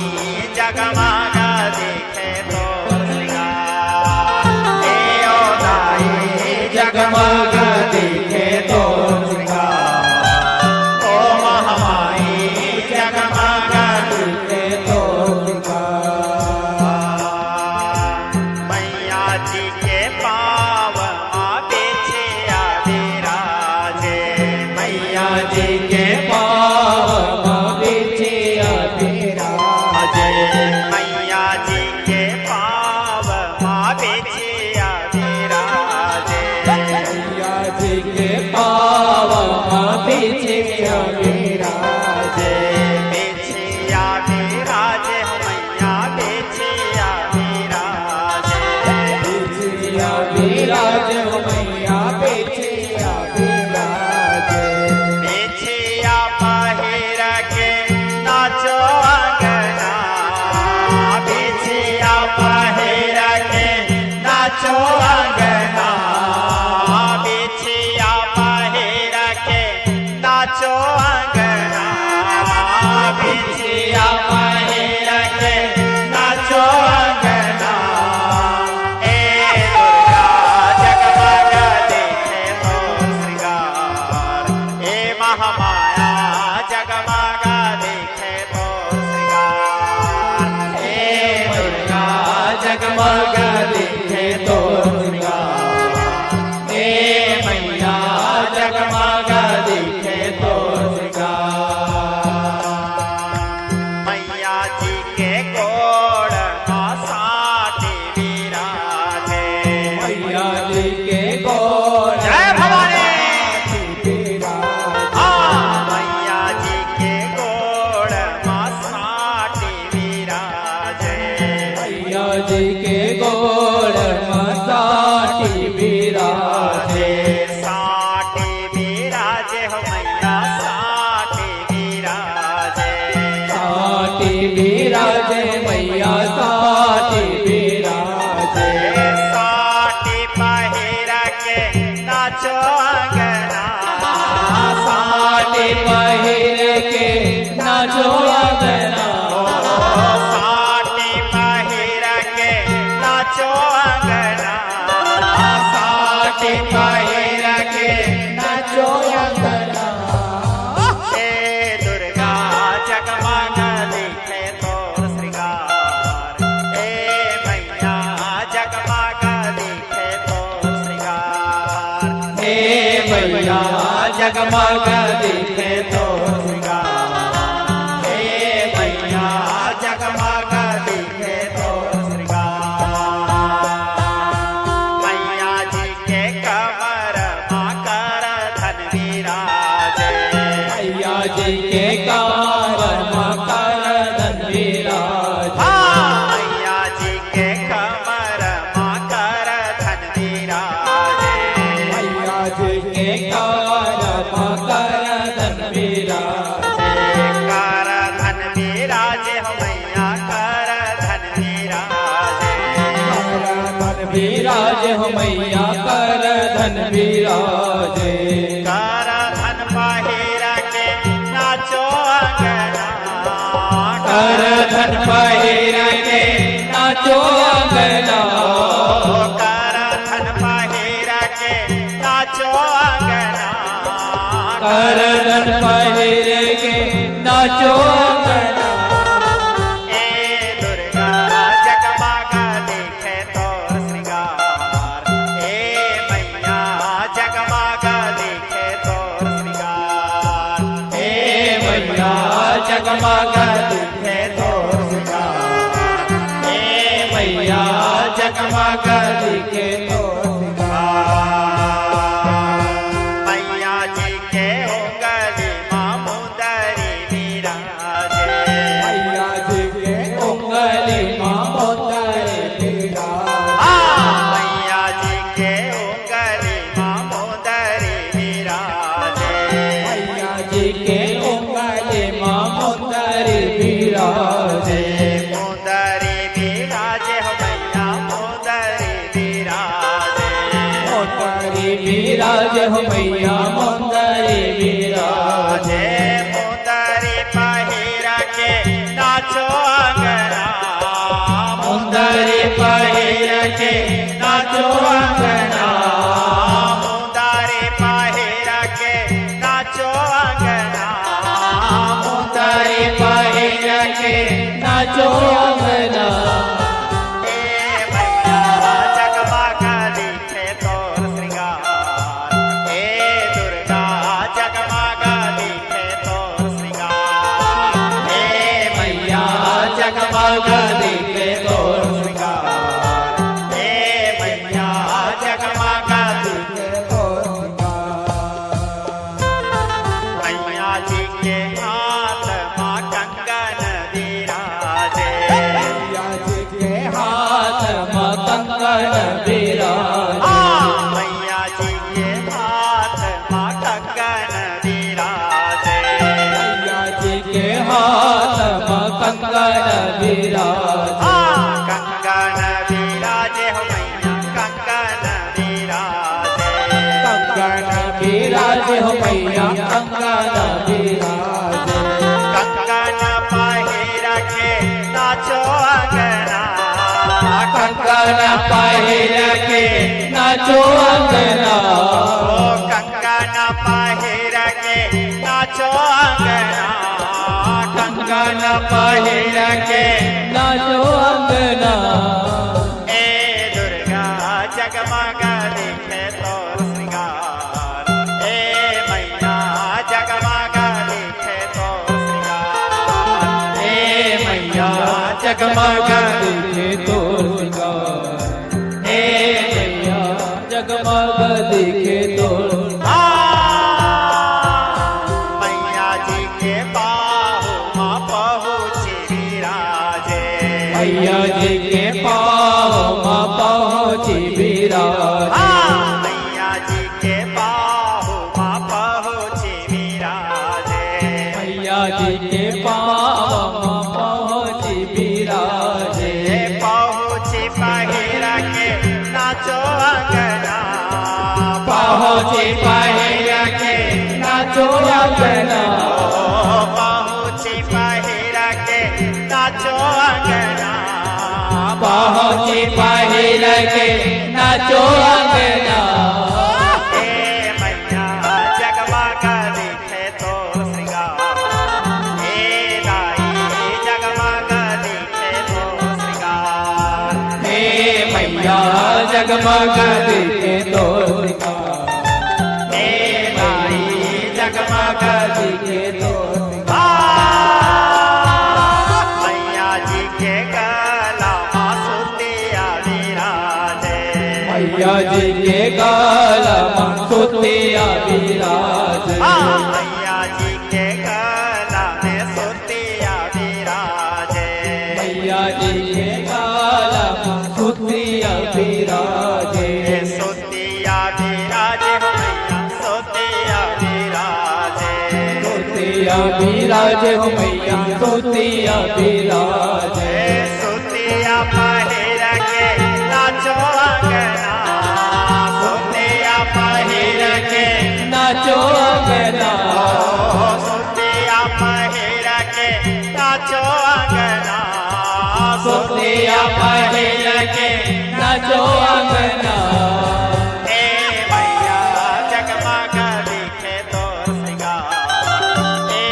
जगमग दिखे तो श्रृंगार हे मैया जगमग दिखे तो श्रृंगार मैया जी के गोड़ साटी विराजे मैया जी के गोड़ जय भवानी विराजे मैया जी के गोड़ साटी विराजे मैया जी के गोड़ साटी विराजे साटी विराजे हो मैया साटी विराजे साटी विराजे मैया साटी विराजे साटी पहिरा के नाचो अंगना साटी पहिर के नाचो अंगना साटी पहिरा के नाचो अंगना साटी पहिर के नाचो अंगना हे दुर्गा जगमग दिखे तोर श्रृंगार हे मैया जगमग दिखे तोर श्रृंगार हे मैया जगमग दिखे तो श्रृंगार हे मैया जगमग दिखे तोर श्रृंगार मैया जी के कमर माकर धन विराजे मैया जी के कांवर मकर धन विराजे मैया जी के कमर माकर धन विराजे मैया जी के कांवर मकर धन विराजे कर धन विराजे हो मैया कर धन विराजे धन विराजे हो मैया कर धन विराजे कर धन पहिरा के नाचो अंगना कर धन पहिर के नाचो अंगना कर धन पहिरा के नाचो अंगना कर धन पहिर के नाचो अंगना ए दुर्गा जगमग दिखे तोर श्रृंगार ए मैया जगमग दिखे तोर श्रृंगार हे मैया जगमग दिखे तो श्रृंगार हे मैया जगमग दिखे तो मैया जी के उंगली मामुदरी विराजे मैया जी के उंगली मामोदरी विराजे मैया जी के उंगली मामुदरी विराजे मैया जी के उंगली मामोदरी विराजे मुदरी विराजे हो मैया मुदरी विराजे मोदरी विराजे हो मैया मोदरी विराजे मुदरी पहिरा के नाचो अंगना मुंदरी पहिर के नाचो अंगना मुदरी पहिरा के नाचो अंगना मुंदरी पहिर के नाचो अंगना ए मैया जगमग दिखे तोर श्रृंगार हे दुर्गा जगमग दिखे तोर श्रृंगार हे मैया जगमग दिखे तो श्रृंगार हे मैया जगमग दिखे तो मैया जी के हाथ माँ कंगन विराजे मैया जी के हाथ में कंगन विराजे मैया जी के हाथ माँ कंगन विराजे मैया जी के हाथ में कंगन विराजे कंगन विराजे हो मैया कंगन विराजे कंगन विराजे हो मैया कंगन विराजे कंगन पहिरा के नाचो अंगना कंगन पहिर के नाचो अंगना कंगन पहिरा के नाचो अंगना कंगन पहिर के नाचो अंगना ए जगमग दिखे तोर श्रृंगार हे मैया जगमग दिखे तोर मैया जी के बाहों में पहुँचे विराजे मैया जी के पाँव में पहुँची विराजे मैया जी के बाहों में पहुँचे विराजे मैया जी के पाँव में पहुँची विराजे पहुँचे पहिरा के नाचो अंगना पहुँची पहिरा के नाचो अंगना पहुँचे पहिरा के नाचो अंगना पहुँची पहिरा के नाचो अंगना हे मैया जगमग दिखे तो श्रृंगार हे दाई जगमग दिखे तो श्रृंगार हे मैया जगमग दिखे तोर श्रृंगार हे माई जगमग दिखे तोर मैया जी के गला सुतिया विराजे मैया जी के गला में सुतिया विराजे मैया जी के गला में सुतिया विराजे मैया जी के गला में सुतिया विराजे सुतिया विराजे मैया सुतिया विराजे सुतिया विराजे हो मैया सुतिया विराजे सुतिया पहिर के नाचो अंगना सुतिया पहिर के नाचो अंगना सुतिया पहिर के नाचो अंगना सुतिया पहिर के नाचो अंगना हे मैया जगमग दिखे तोर श्रृंगार हे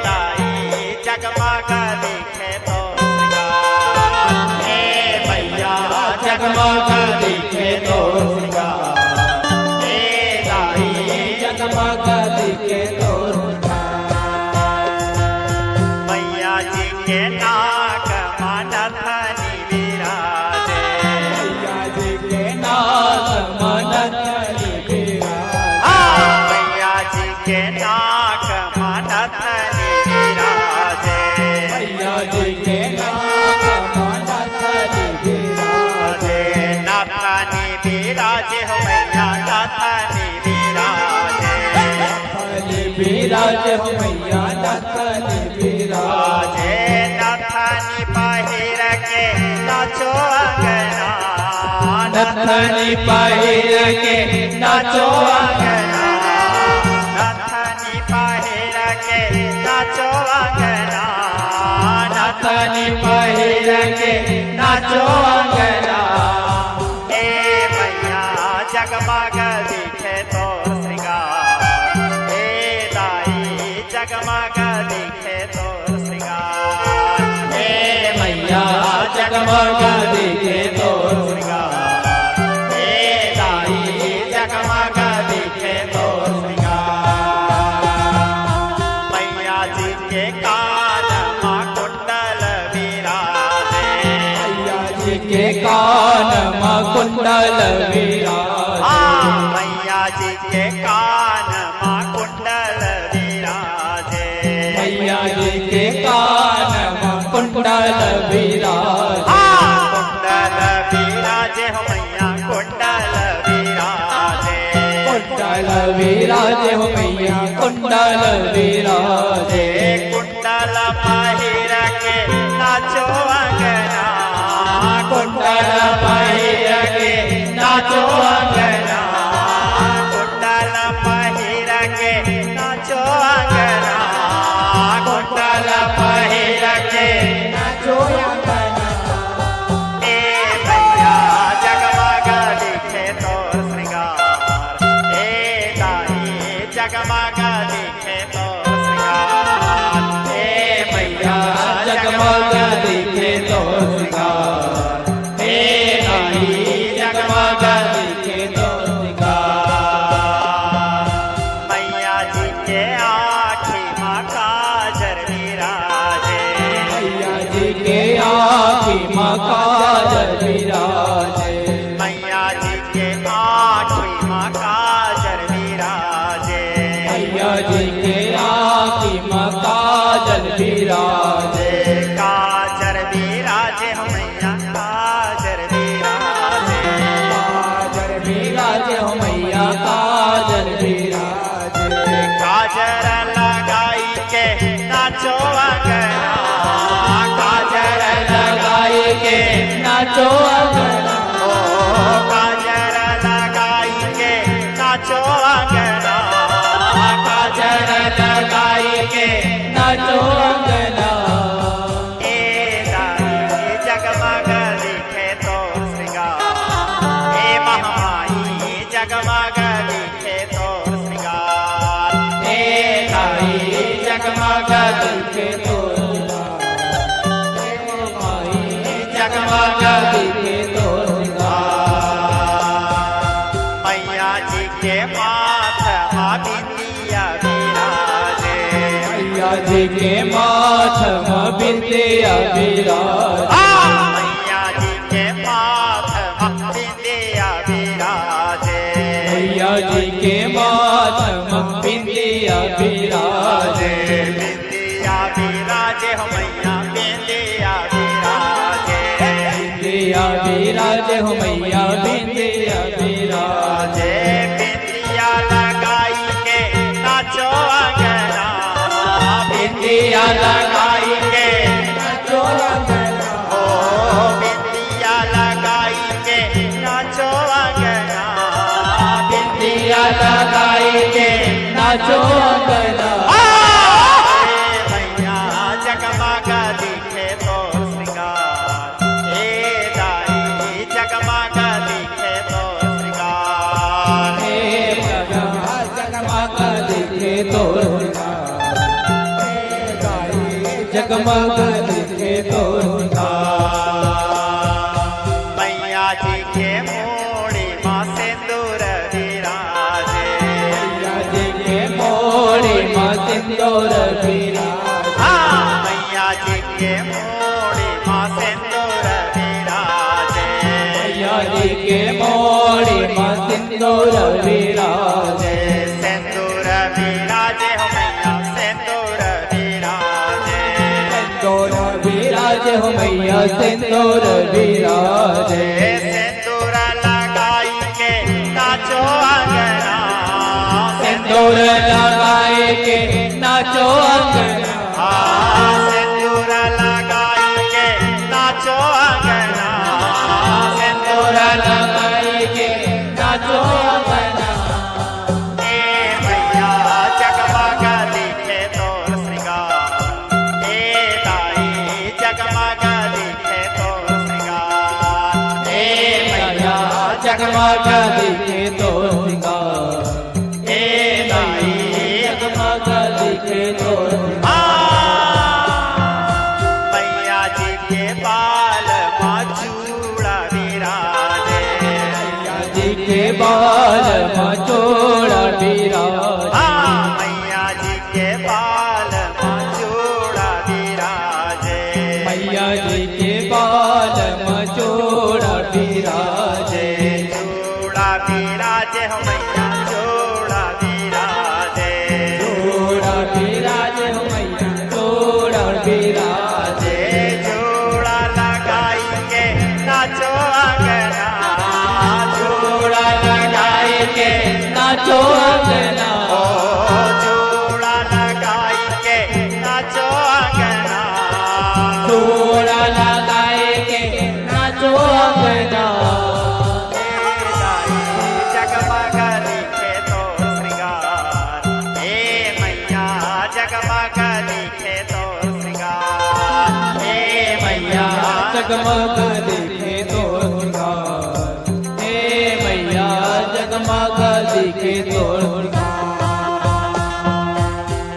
दाई जगमग दिखे तोर श्रृंगार हे मैया जगमग दिखे तोर श्रृंगार हे दाई जगमग दिखे तोर मैया जी के नाक मानथनी विराजे मैया जी के नाग मनथनी विराजे मैया जी के नाक मानथनी विराजे मैया जी के नाग मनथनी विराजे नाथनी विराजे हो मैया नाथनी विराजे नथनी विराजे हो मैया नथनी विराजे नाथनी पहिर के नाचो अंगना नथनी पहिर के नाचो अंगना नाथनी पहिर के नाचो अंगना नथनी पहिर के नाचो अंगना हे मैया जगमग दिखे तोर श्रृंगार हे दाई जगमग दिखे तोर श्रृंगार हे मैया जगमग दिखे तोर श्रृंगार हे दाई जगमग दिखे तोर श्रृंगार मैया जी के कान में कुंडल विराजे मैया जी के कान में कुंडल विराजे मैया जी के कान में कुंडल विराजे मैया जी के कान में कुंडल विराजे कुंडल विराजे हो मैया कुंडल विराजे कुंडल विराजे हो मैया कुंडल विराजे कुंडल पहिर के नाचो अंगना कुंडल पहिर के नाचो अंगना कुंडल पहिर के नाचो अंगना कुंडल पहिर के नाचो अंगना हे मैया जगमग दिखे तोर श्रृंगार हे दाई जगमग दिखे तोर श्रृंगार हे मैया जगमग दिखे तोर श्रृंगार हे नाई जगमग दिखे तोर श्रृंगार मैया जी के आँखी में काजर विराजे मैया जी के आँख काजल विराजे। मैया जी के आँखी माँ काजल विराजे। मैया जी के आँखी माँ काजल विराजे। काजल विराजे हो मैया काजल विराजे। काजल विराजे हो मैया काजल विराजे। काजल लगाई के नाचो अंगना। काजल लगाई के नाचो अंगना। ओ काजल लगाई के नाचो अंगना। काजल लगाई के नाचो अंगना। ए दाई जगमग दिखे तो श्रृंगार। ए महामाई जगमग दिखे तो श्रृंगार। हे ताई जगमग दिखे तो माई जगमग दिखे तो मैया जी के माथ बिंदिया विराजे। मैया जी के माथ बिंदिया विराजे। मैया जी के माथ बिंदिया विराजे। मैया जी के माथ बिंदिया विराजे। बिंदिया विराजे हो मैया बिंदिया विराजे। बिंदिया विराजे हो मैया बिंदिया विराजे। बिंदिया लगाई के नाचो अंगना। बिंदिया लगाई के नाचो अंगना। ओ बिंदिया लगाई के नाचो अंगना। बिंदिया लगाई के नाचो अंगना। मैया जगमग दिखे तो श्रृंगार। हे दाई जगमग दिखे तो श्रृंगार। हे राजा जगमग दिखे तो जगमग दिखे तो मैया जी के मोड़ी माँ सिंदूर विराजे। मैया जी के मोड़ी माँ सिंदूर विराजे। मैया जी के मोड़ी माँ सिंदूर विराजे। मैया जी के मोड़ी माँ सिंदूर विराजे। सिंदूर विराजे हो मैया सिंदूर विराजे। सिंदूर विराजे हो मैया सिंदूर विराजे। सिंदूर लगाई के नाचो अंगना। सिंदूर लगाए के नाचो अंगना। सिंदूर लगाई के नाचो अंगना। सिंदूर लगाए के नाचो अंगना। ए मैया जगमग दिखे तोर श्रृंगार। ए दाई जगमग दिखे तोर श्रृंगार। हे मैया जगमग दिखे तो श्रृंगार। हे दाई जगमग दिखे तो मैया जी के बाल माचूड़ा विराजे। मैया जी के बाल मचोड़ा विराजे। मैया जी के बाल माचूड़ा विराजे। मैया जी के बाल मचोड़ा विराजे। चूड़ा विराजे हो मैया चूड़ा विराजे। चोड़ा विराजे हो मैया चोड़ा विराजे। चूड़ा लगाई के नाचो अंगना। चोड़ा लगाए के नाचो अंगना। चूड़ा लगाई के नाचो अंगना। चोड़ा लगाए के नाचो अंगना। जगमग दिखे तो श्रृंगार। हे मैया जगमग दिखे तो श्रृंगार। हे मैया जगमग दिखे तो श्रृंगार। हे मैया जगमग दिखे तो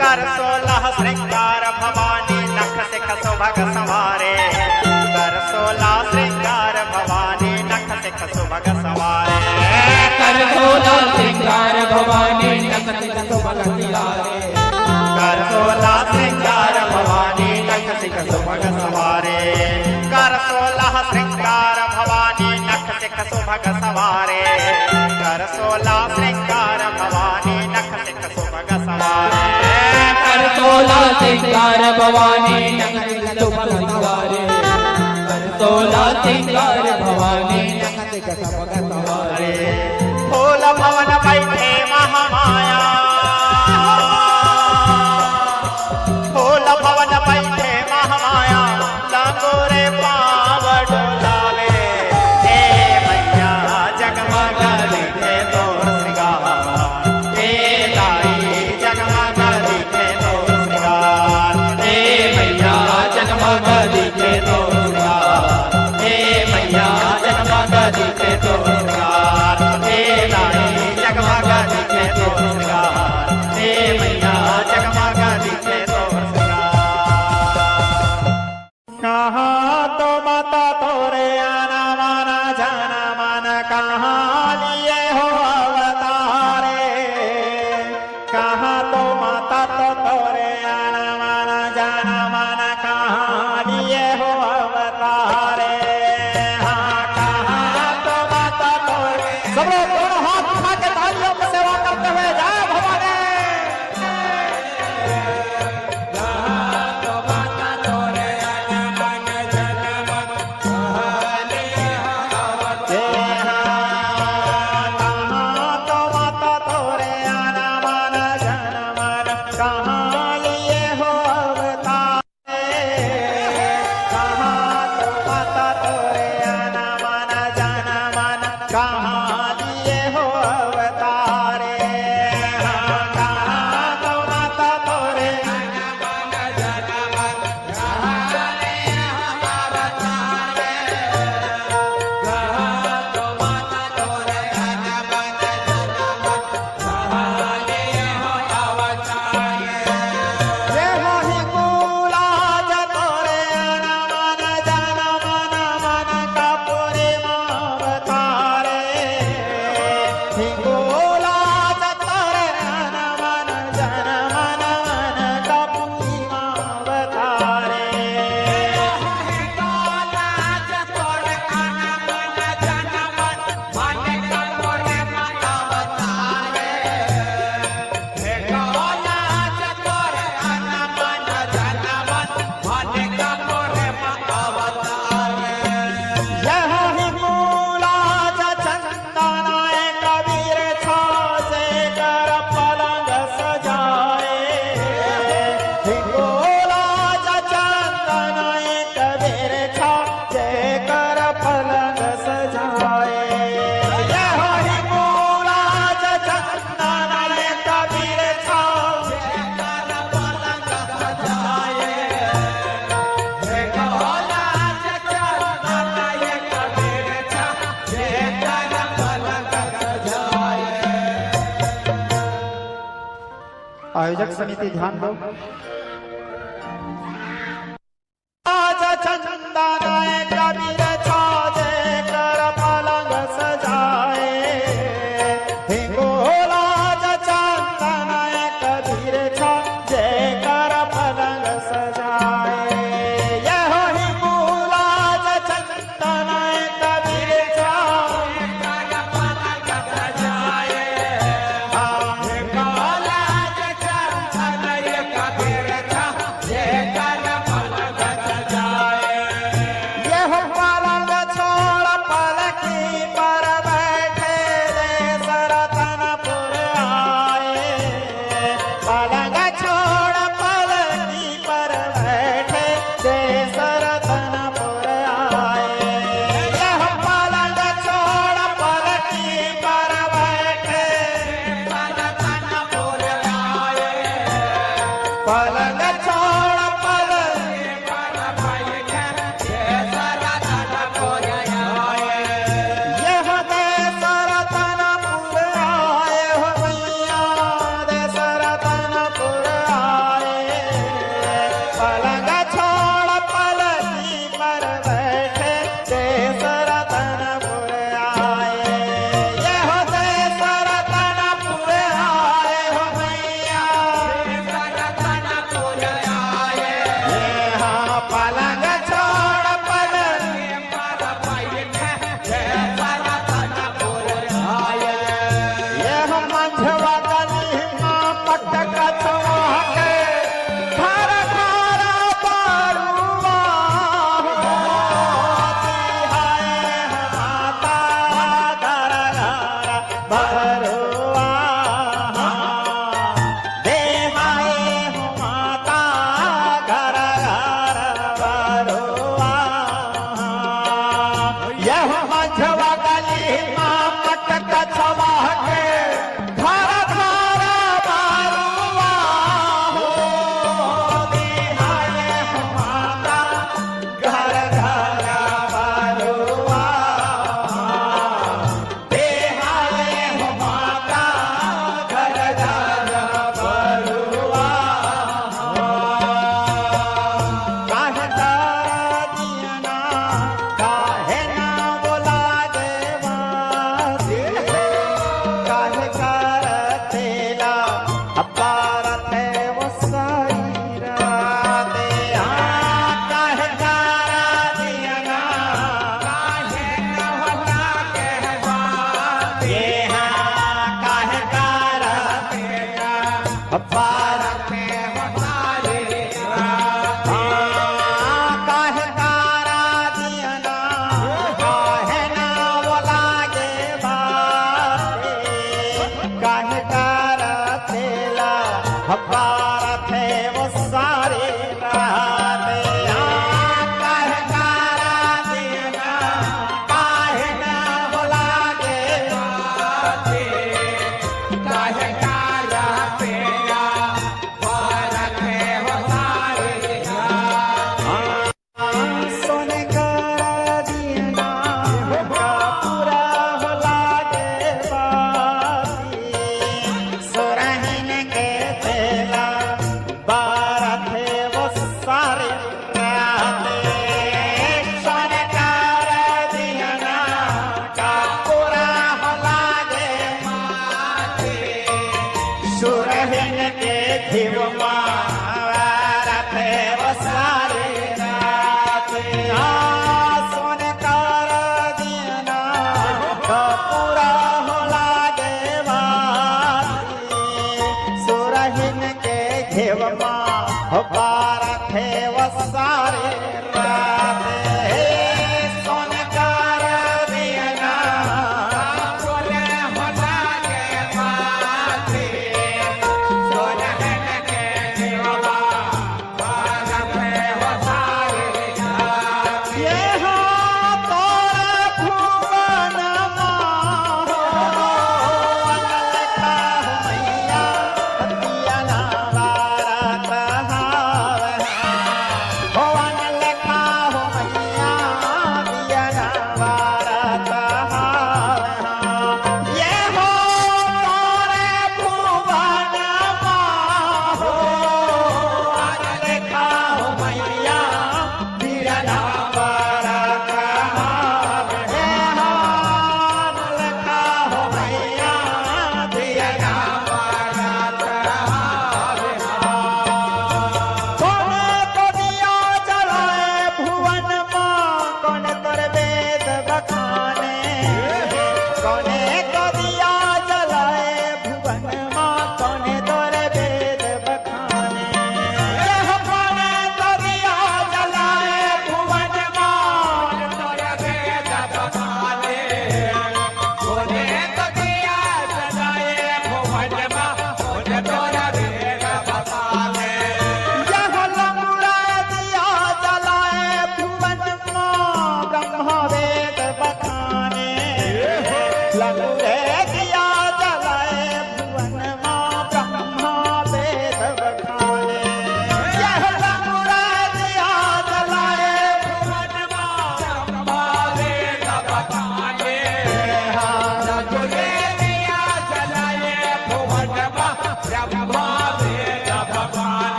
कर 16 श्रृंगार भवानी नख से खसोभग सवारे। कर 16 श्रृंगार भवानी नख से खसोभग सवारे। कर 16 श्रृंगार भवानी नख से खसोभग सवारे। कर 16 श्रृंगार भवानी नख से खसोभग सवारे। कर 16 श्रृंगार भवानी नख सिख सुभग सवारे कर 16 श्रृंगार भवानी नख सिख सुभग सवारे कर 16 श्रृंगार भवानी नख सिख सुभग सवारे कर 16 श्रृंगार भवानी नख सिख सुभग सवारे फूल भवन बैठे महामाया फूल भवन बैठे महामाया लंगोरे पाव डोलावे हे मैया जगमग दिखे तोर श्रृंगार हे ताई जगमग दिखे तोर श्रृंगार हे मैया जगमग दिखे तोर श्रृंगार हे मैया जगमग दिखे तोर श्रृंगार हे ताई जगमग दिखे तोर श्रृंगार हे मैया जगमग दिखे तोर कहाँ तो माता तोरे आना माना जाना मन कहाँ लिए हो अवतारे कहाँ तो माता तो तोरे आना माना जाना मन कहाँ लिए हो अवतारे हाँ कहाँ तो माता तोरे सब लोग दोनों हाथ उठा के तालियों में सेवा करते हुए जय भवानी कहाँ लिए हो अवतारे हाँ कहाँ तो माता तोरे ये मोहि कूला जतोरे आना मन जाना मन मन कपूरे अवतारे हिंगोला जतोरे आना मन जाना मन मन कपूरी अवतारे यह हिंगोला चंदनाए कबीर छाजे कर पलंग सजाए हिंगोला चंदनाए कबीर छाजे कर पलंग सजाए यह हिंगोला चंदनाए कबीर छाजे कर पलंग सजाए आयोजक समिति ध्यान दो आज चंदनाए कबीर छाजे कर पलंग सजाए हिंगोला चंदनाए कबीर छाजे कर पलंग सजाए यह हिंगोला चंदनाए कबीर छाजे कर पलंग सजाए हिंगोला चंदनाए कबीर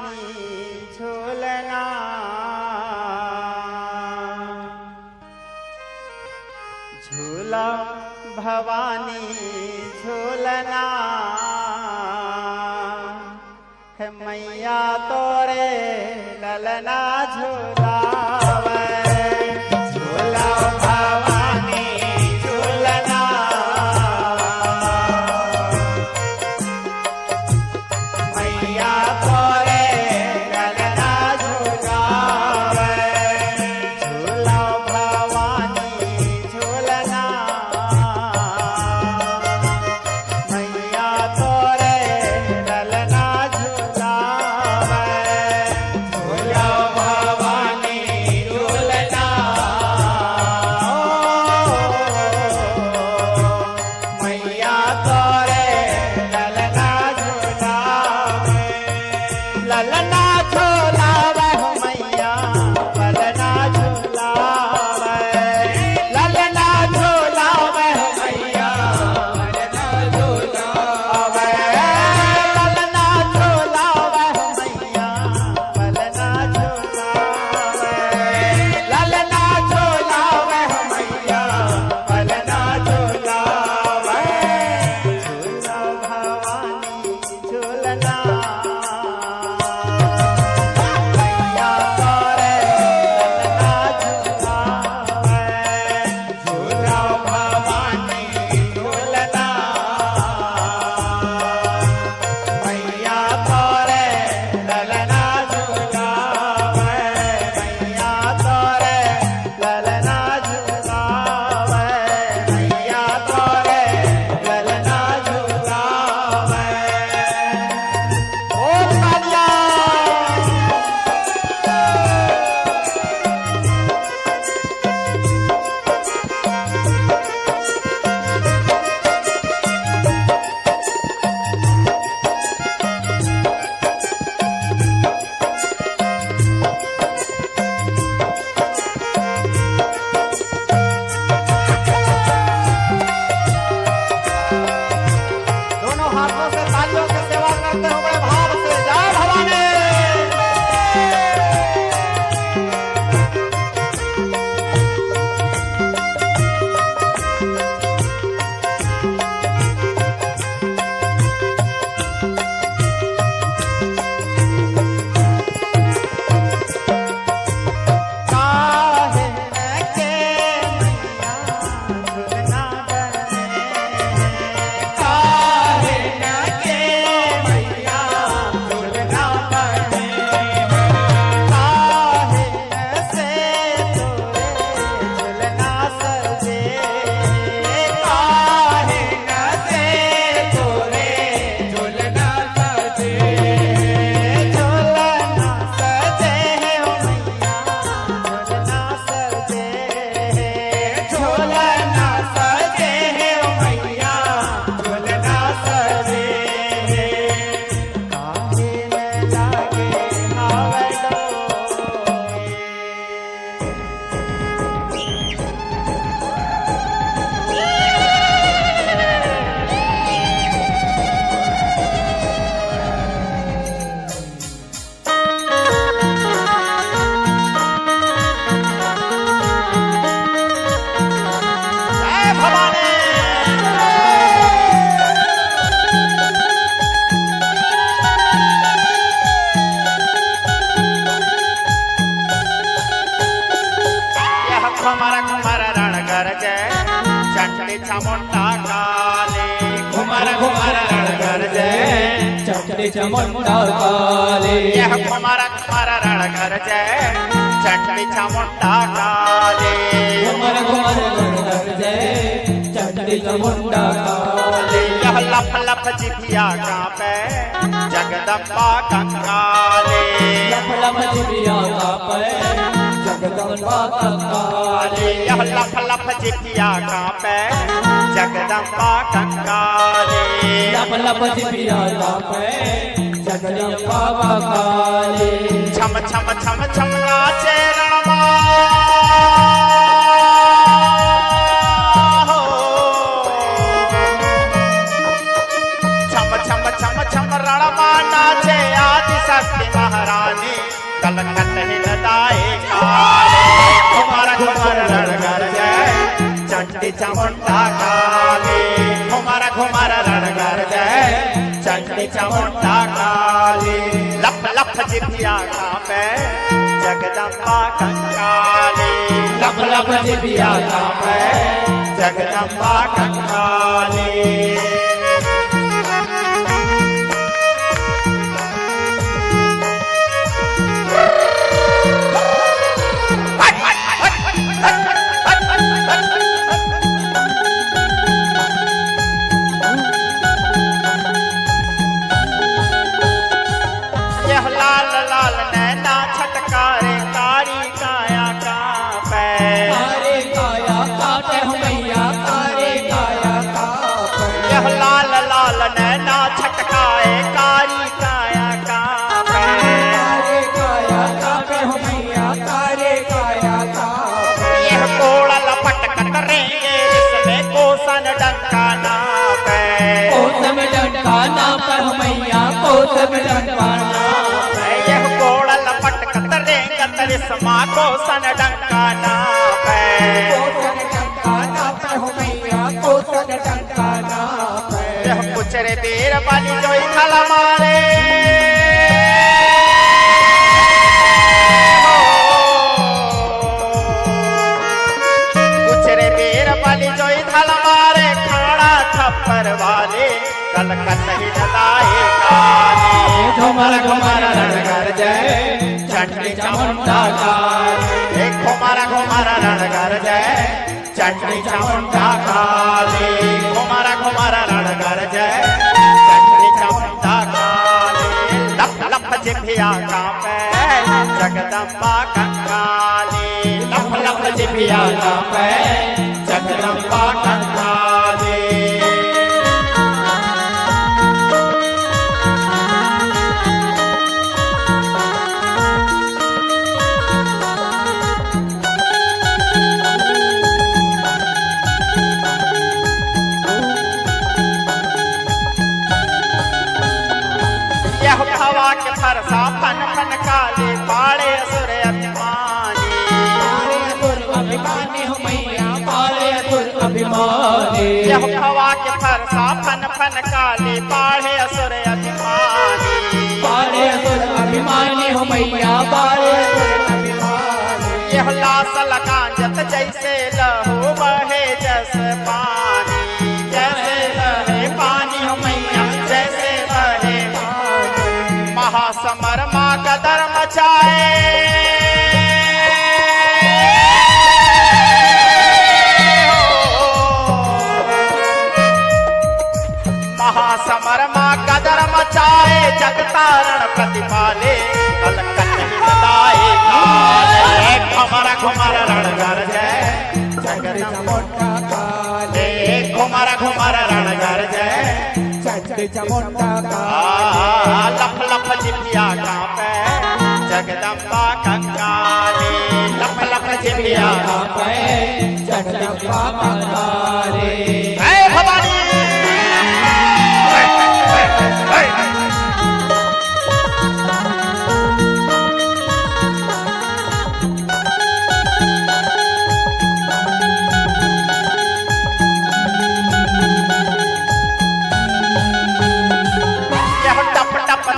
भवानी झूलना झूला भवानी झूलना है मैया तोरे ललना झूलावे झूला भवानी झूलना मैया तोरे ललना झूलावे झूला भवानी झूलना मैया तोरे ललना झूलावे झूला भवानी झूलना मैया तोरे ललना झूलावे ललना झूलावे हो मैया ललना झूलावे ललना झूलावे हो मैया ललना झूलावे ललना झूलावे हो मैया ललना झूलावे ललना झूलावे हो मैया ललना झूलावे झूला भवानी झूलना मैया तोरे ललना झूलावे झूला भवानी झूलना मैया तोरे ललना झूलावे मैया तोरे ललना झूलावे मैया तोरे ललना झूलावे ओ कालिया दोनों हाथों से तालियों से सेवा करते हुए बड़े भाव से जय भवानी काहे न के मैया झूलना बने काहे न के मैया झूलना बने काहे न से तोरे झूलना सजे काहे न से तोरे झूलना सजे झूलना सजे हो मैया झूलना सजे झूलना सजे हो मैया झूलना सजे काहे न लागे आवड़ो जय भवानी यह कुमार कुमार रण गरजे चंडी चामुंडा काले कुमार कुमार रण गरजे चंडी चामुंडा काले यह कुमार कुमार रण गरजे चंडी चामुंडा काले कुमार कुमार गणगर्जे चंडी चामुंडा काले यह लप लप जिभिया कांपे जगदम्बा कंकाले लप लप जिभिया कांपे जगदम्बा कंकाले यह लप लप जिभिया कांपे जगदम्बा कंकाले लप लप जिभिया कांपे जगदम्बा कंकाले छम छम छम छम नाचे रणमा हो छम छम छम छम रणमा नाचे आदिशक्ति महा धराने कलकत हिलदाए काले घुमर घुमर रणगर जय चंडी चामुंडा काली घुमर घुमर रणगर जय चंडी चामुंडा काली लप लप जिभिया कांपे जगदम्बा कंकाली लप लप जिभिया कांपे जगदम्बा कंकाली लाल लाल नैना छटकारे कारी काया कांपे कारे काया कांपे हो मैया कारे काया कांपे यह लाल लाल नैना छटकाए कारी काया कांपे कारे काया कांपे हो मैया कारे काया कांपे यह कोड़ा लपट करेंगे इसमें कोसन डंका नापे कोसम डंका नापे हो मैया कोसम डंका समा को सन डंका नापे कोसन डंका नापे हो मैया कोसन डंका नापे यह पुचरे बीर बाली जोई थल मारे पुचरे बीर बाली जोई थल मारे खाड़ा थप्पर वाले कलकत ही नदाए काले घुमर घुमर रणगर जय चंडी चामुंडा काली घुमर घुमर रणगर जय चंडी चामुंडा काली घुमर घुमर रणगर जय चंडी चामुंडा काली लप लप जिभिया कांपे जगदम्बा कंकाली लप लप जिभिया कांपे जगदम्बा कंकाली हवा के फरसा फन फन काले पाले असुर अभिमानी अभिमानी हो मैया पाले असुर अभिमानी यह हवा के फरसा फन फन काले पाले असुर अभिमानी पाले असुर अभिमानी हो मैया पाले असुर अभिमानी यह लाश लगांजत जैसे लहू बहे जस पानी जैसे बहे पानी हो मैया जैसे बहे महासमर माँ कदर मचाए महासमर माँ कदर मचाए जगतारण प्रतिपाले कलकत हिलदाए काले घुमर घुमर रणगर जय चामुंडा काली घुमर घुमर रणगर जय चंडी चामुंडा काली लप लप जिभिया कांपे जगदम्बा कंकाली लप लप जिभिया कांपे जगदम्बा कंकाली जय भवानी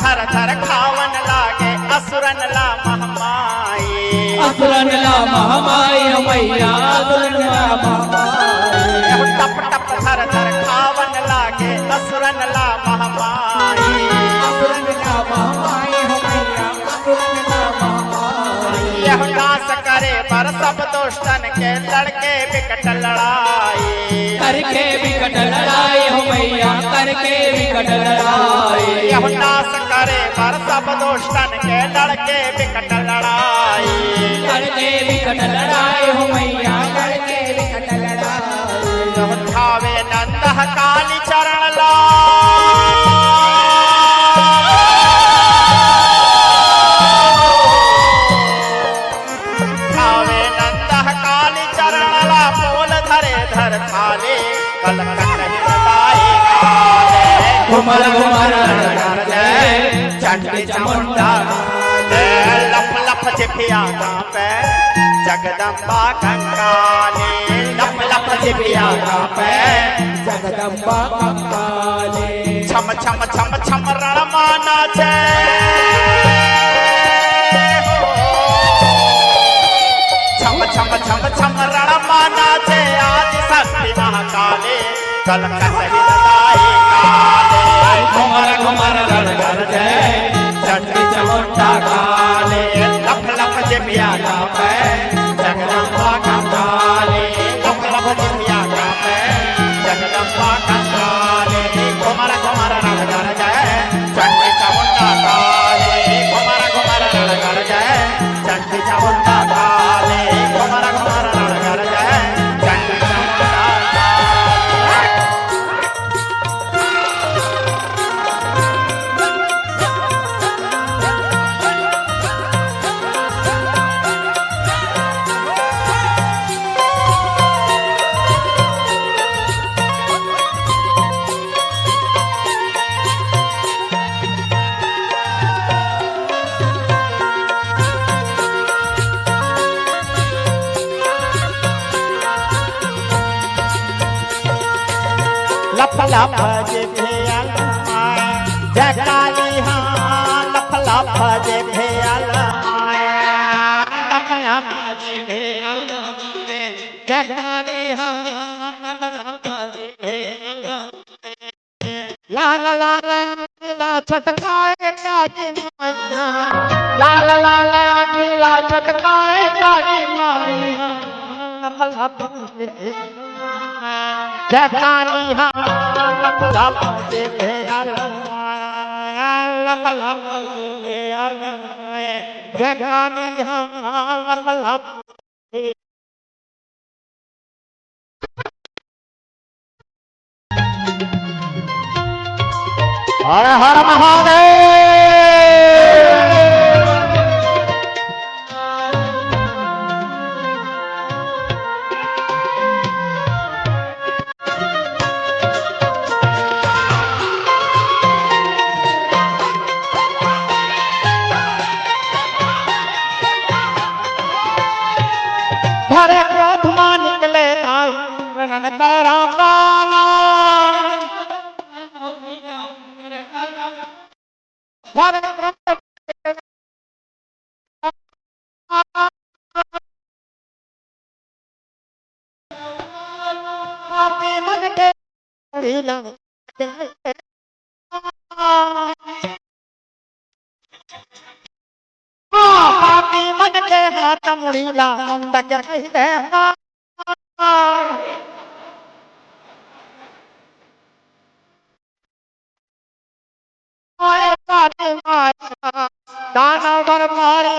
थर थर खावन लागे असुरन ला महमाई असुरन ला महमाई हो मैया असुरन ला महमाई टप टप थर थर खावन लागे असुरन ला महमाई असुरन ला महमाई हो मैया असुरन ला महमाई यह नाश करे पर सब दुष्टन के लड़के विकट लड़ाई करके विकट लड़ाई हो मैया करके विकट लड़ाई यह नाश करे पर सब दुष्टन के लड़के विकट लड़ाई करके विकट लड़ाई हो मैया करके विकट लड़ाई धावे नंद काली चरण ला धावे नंद काली चरण ला पोल धरे धर थाले कलकत हिलदाए काले घुमर घुमर रणगर जय चंडी चामुंडा जिभिया पे जगदम्बा कंकाले लप लप जिभिया पे जगदम्बा कंकाले छम छम छम छम रणमा नाचे छम छम छम छम रणमा नाचे आदि शक्ति महाकाले कलकत हिलदाई काले घुमर घुमर रण गरजे चंडी चामुंडा काले लप लप जिभिया पे जगदम्बा कंकाले लप लप जिभिया पे जगदम्बा कंकाले घुमर घुमर रण गरजे चंडी चामुंडा काले घुमर घुमर रण गरजे चंडी चामुंडा काले घुमर घुमर रण गरजे चंडी चामुंडा लप लप जिभिया जय काली हाँ लप लप जिभिया लप लप जिभिया जय काली हाँ ला ला ला ला छटकाए काजी माया ला ला ला ला छटकाए काजी माया लप लप जगानी हाँ लप लप जिभिया लप लप जगानी हाँ लप लप हर हर महादेव भरे क्रोध मां निकले रण रामा भरे क्रोध पापी मन के पापी मन के हाथ मुड़ीला मुंडक कहते दाना बर मारे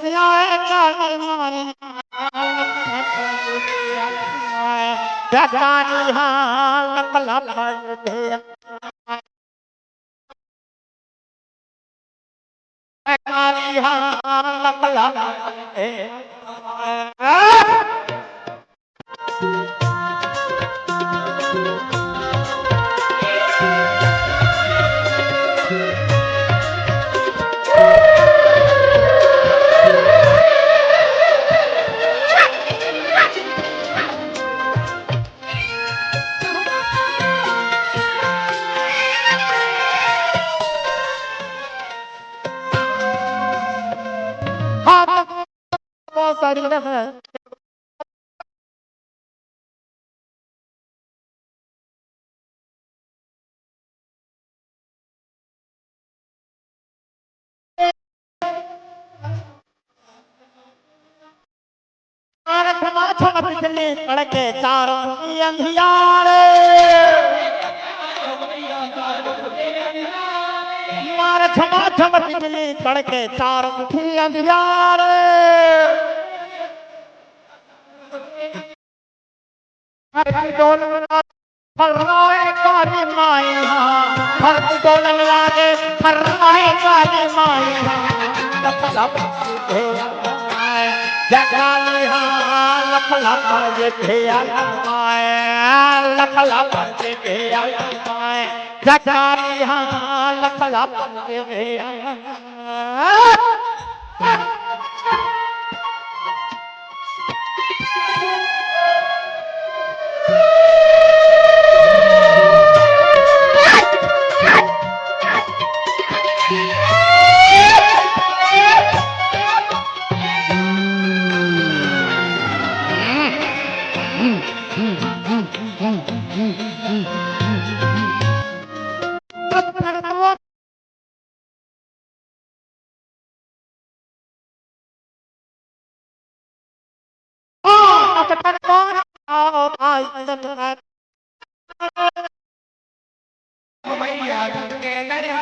सियाए काले मारे जगानी हाँ लप लप जगानी हाँ लप लप बिजली कड़के चारों अंधियारे मारे छमा छम बिजली कड़के चारों अंधियारे फर्राए काली माई हर डोलन लागे फर्राए काली माई जगाली लप लप जिभिया लप लप जिभिया जगाली लप लप जिभिया मैया के नरिया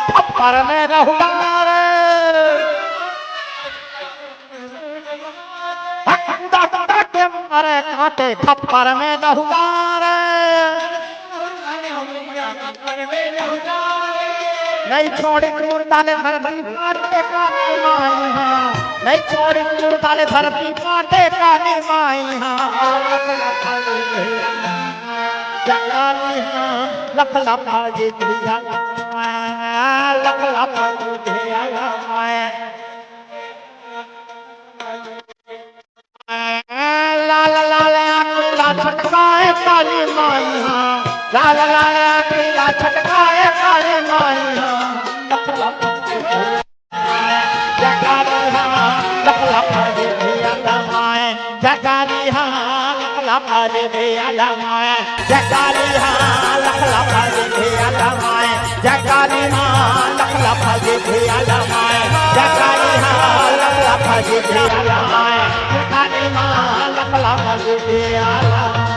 थप्पड़ में रहुआ मारे काटे थप्पड़ में रहुआ नहीं छोड़ी दूर डाले धरती पाटे का निमाई नहीं छोड़ी दूर डाले धरती पाटे का निमाई जंगाली लख लखा जी दिया लख लखा जी दिया लाल लाल आखिला छटकाए काली माई लाल लाल आखिला छटकाए काली माई जगारी लख लखा जी दिया लमाए जगारी लख लखा जी दिया लमाए जगारी लख लखा जी दिया लमाए जगारी लख लखा जी दिया लमाए जगारी लख लखा जी दिया लमाए जगारी लख लखा जी दिया लमाए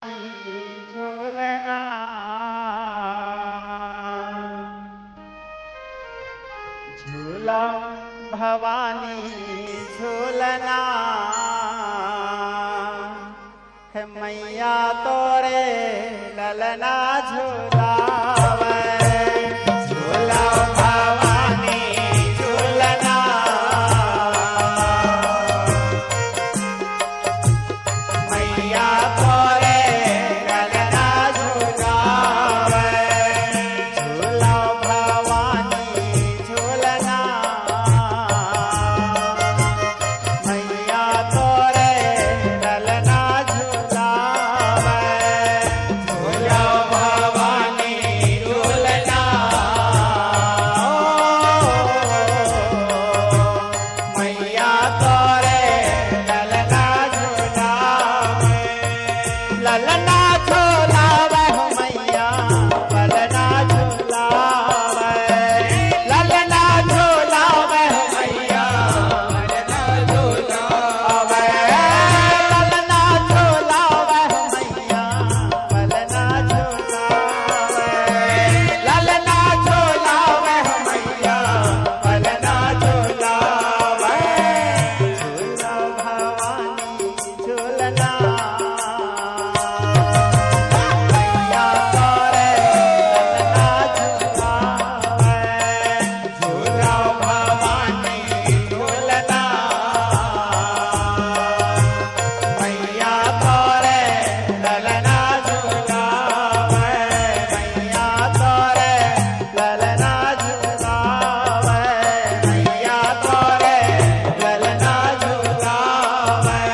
झूलना झूला भवानी झूलना है मैया तोरे ललना झूलावे झूला भवानी झूलना मैया तोरे ललना झूलावे झूला भवानी झूलना मैया तोरे ललना झूलावे झूला भवानी झूलना मैया तोरे ललना झूलावे ललना झूलावे हो मैया ललना झूलावे ललना झूलावे हो मैया ललना झूलावे ललना झूलावे हो मैया ललना झूलावे ललना झूलावे हो मैया ललना झूलावे झूला भवानी झूलना मैया तोरे ललना झूलावे झूला भवानी झूलना मैया तोरे ललना झूलावे मैया तोरे ललना झूलावे मैया तोरे ललना झूलावे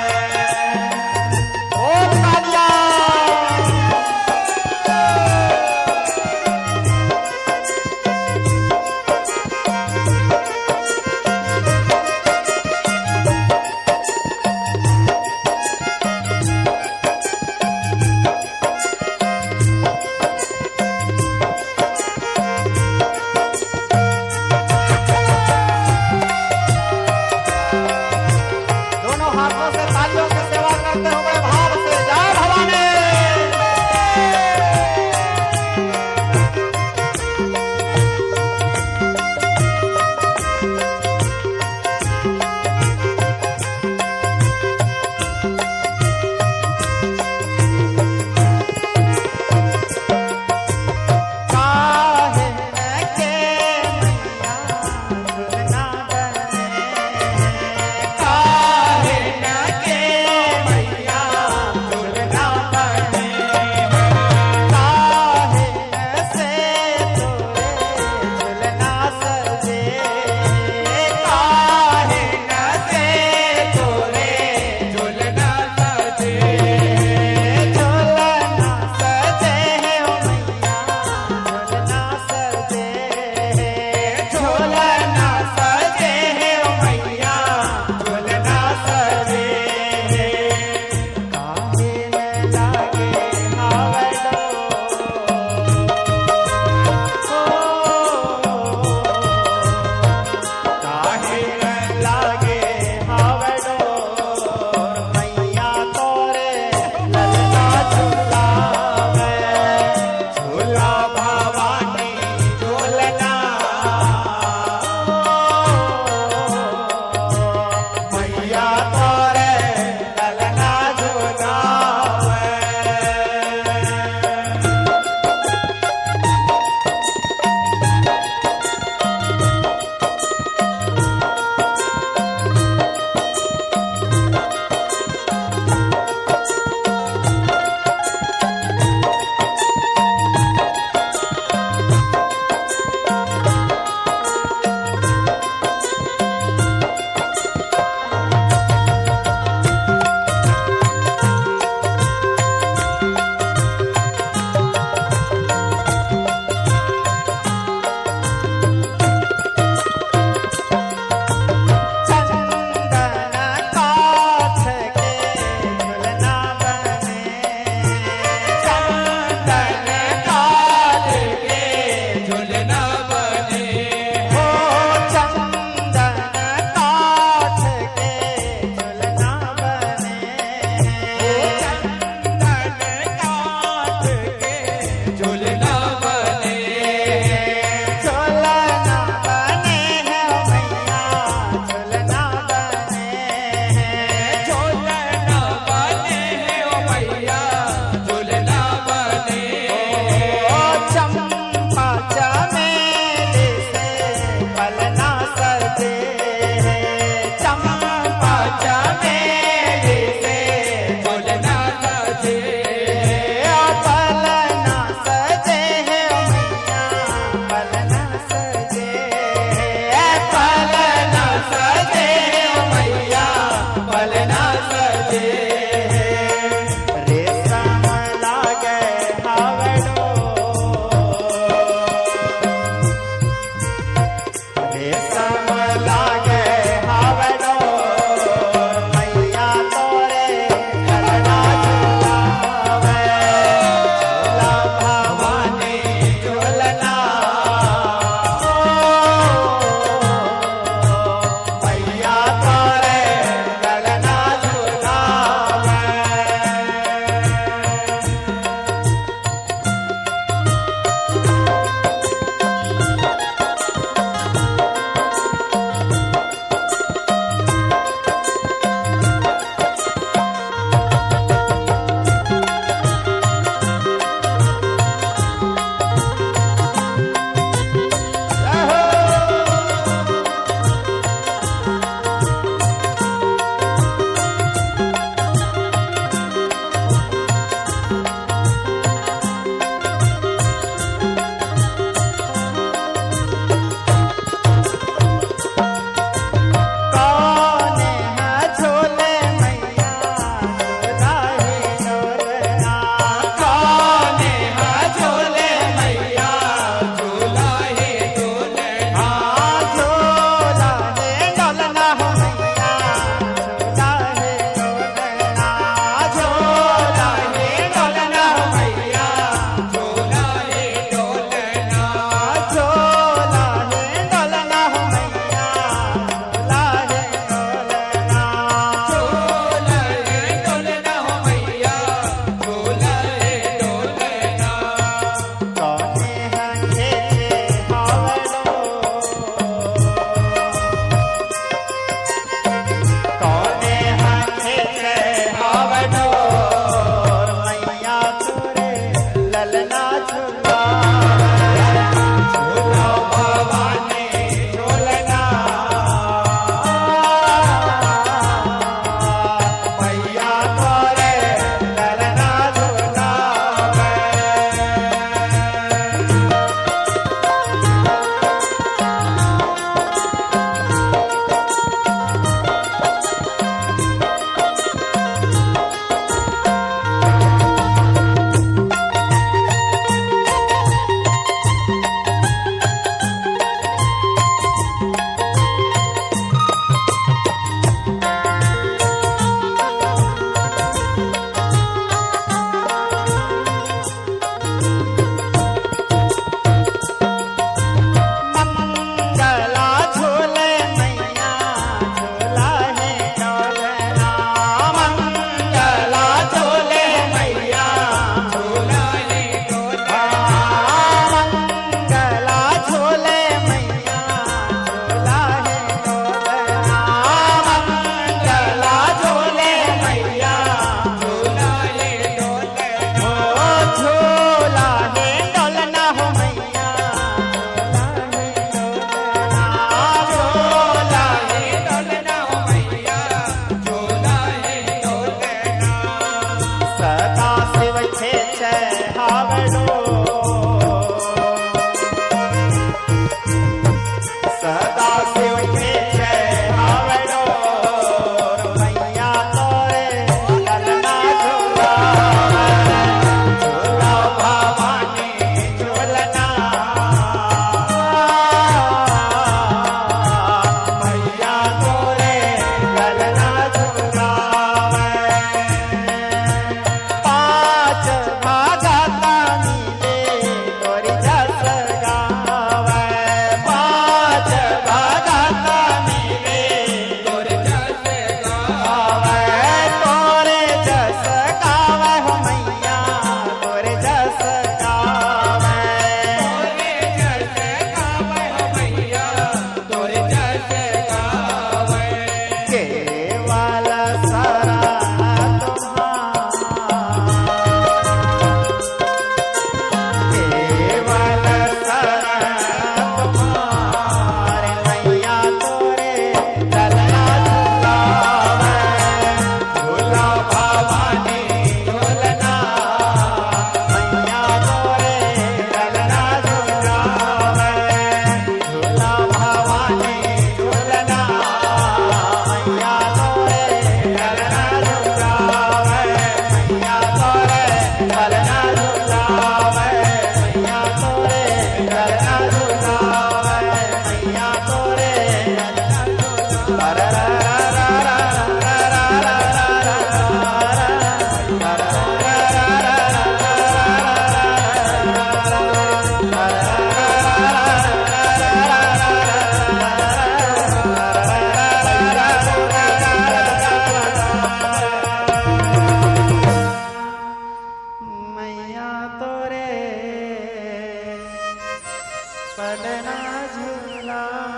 पलना झूला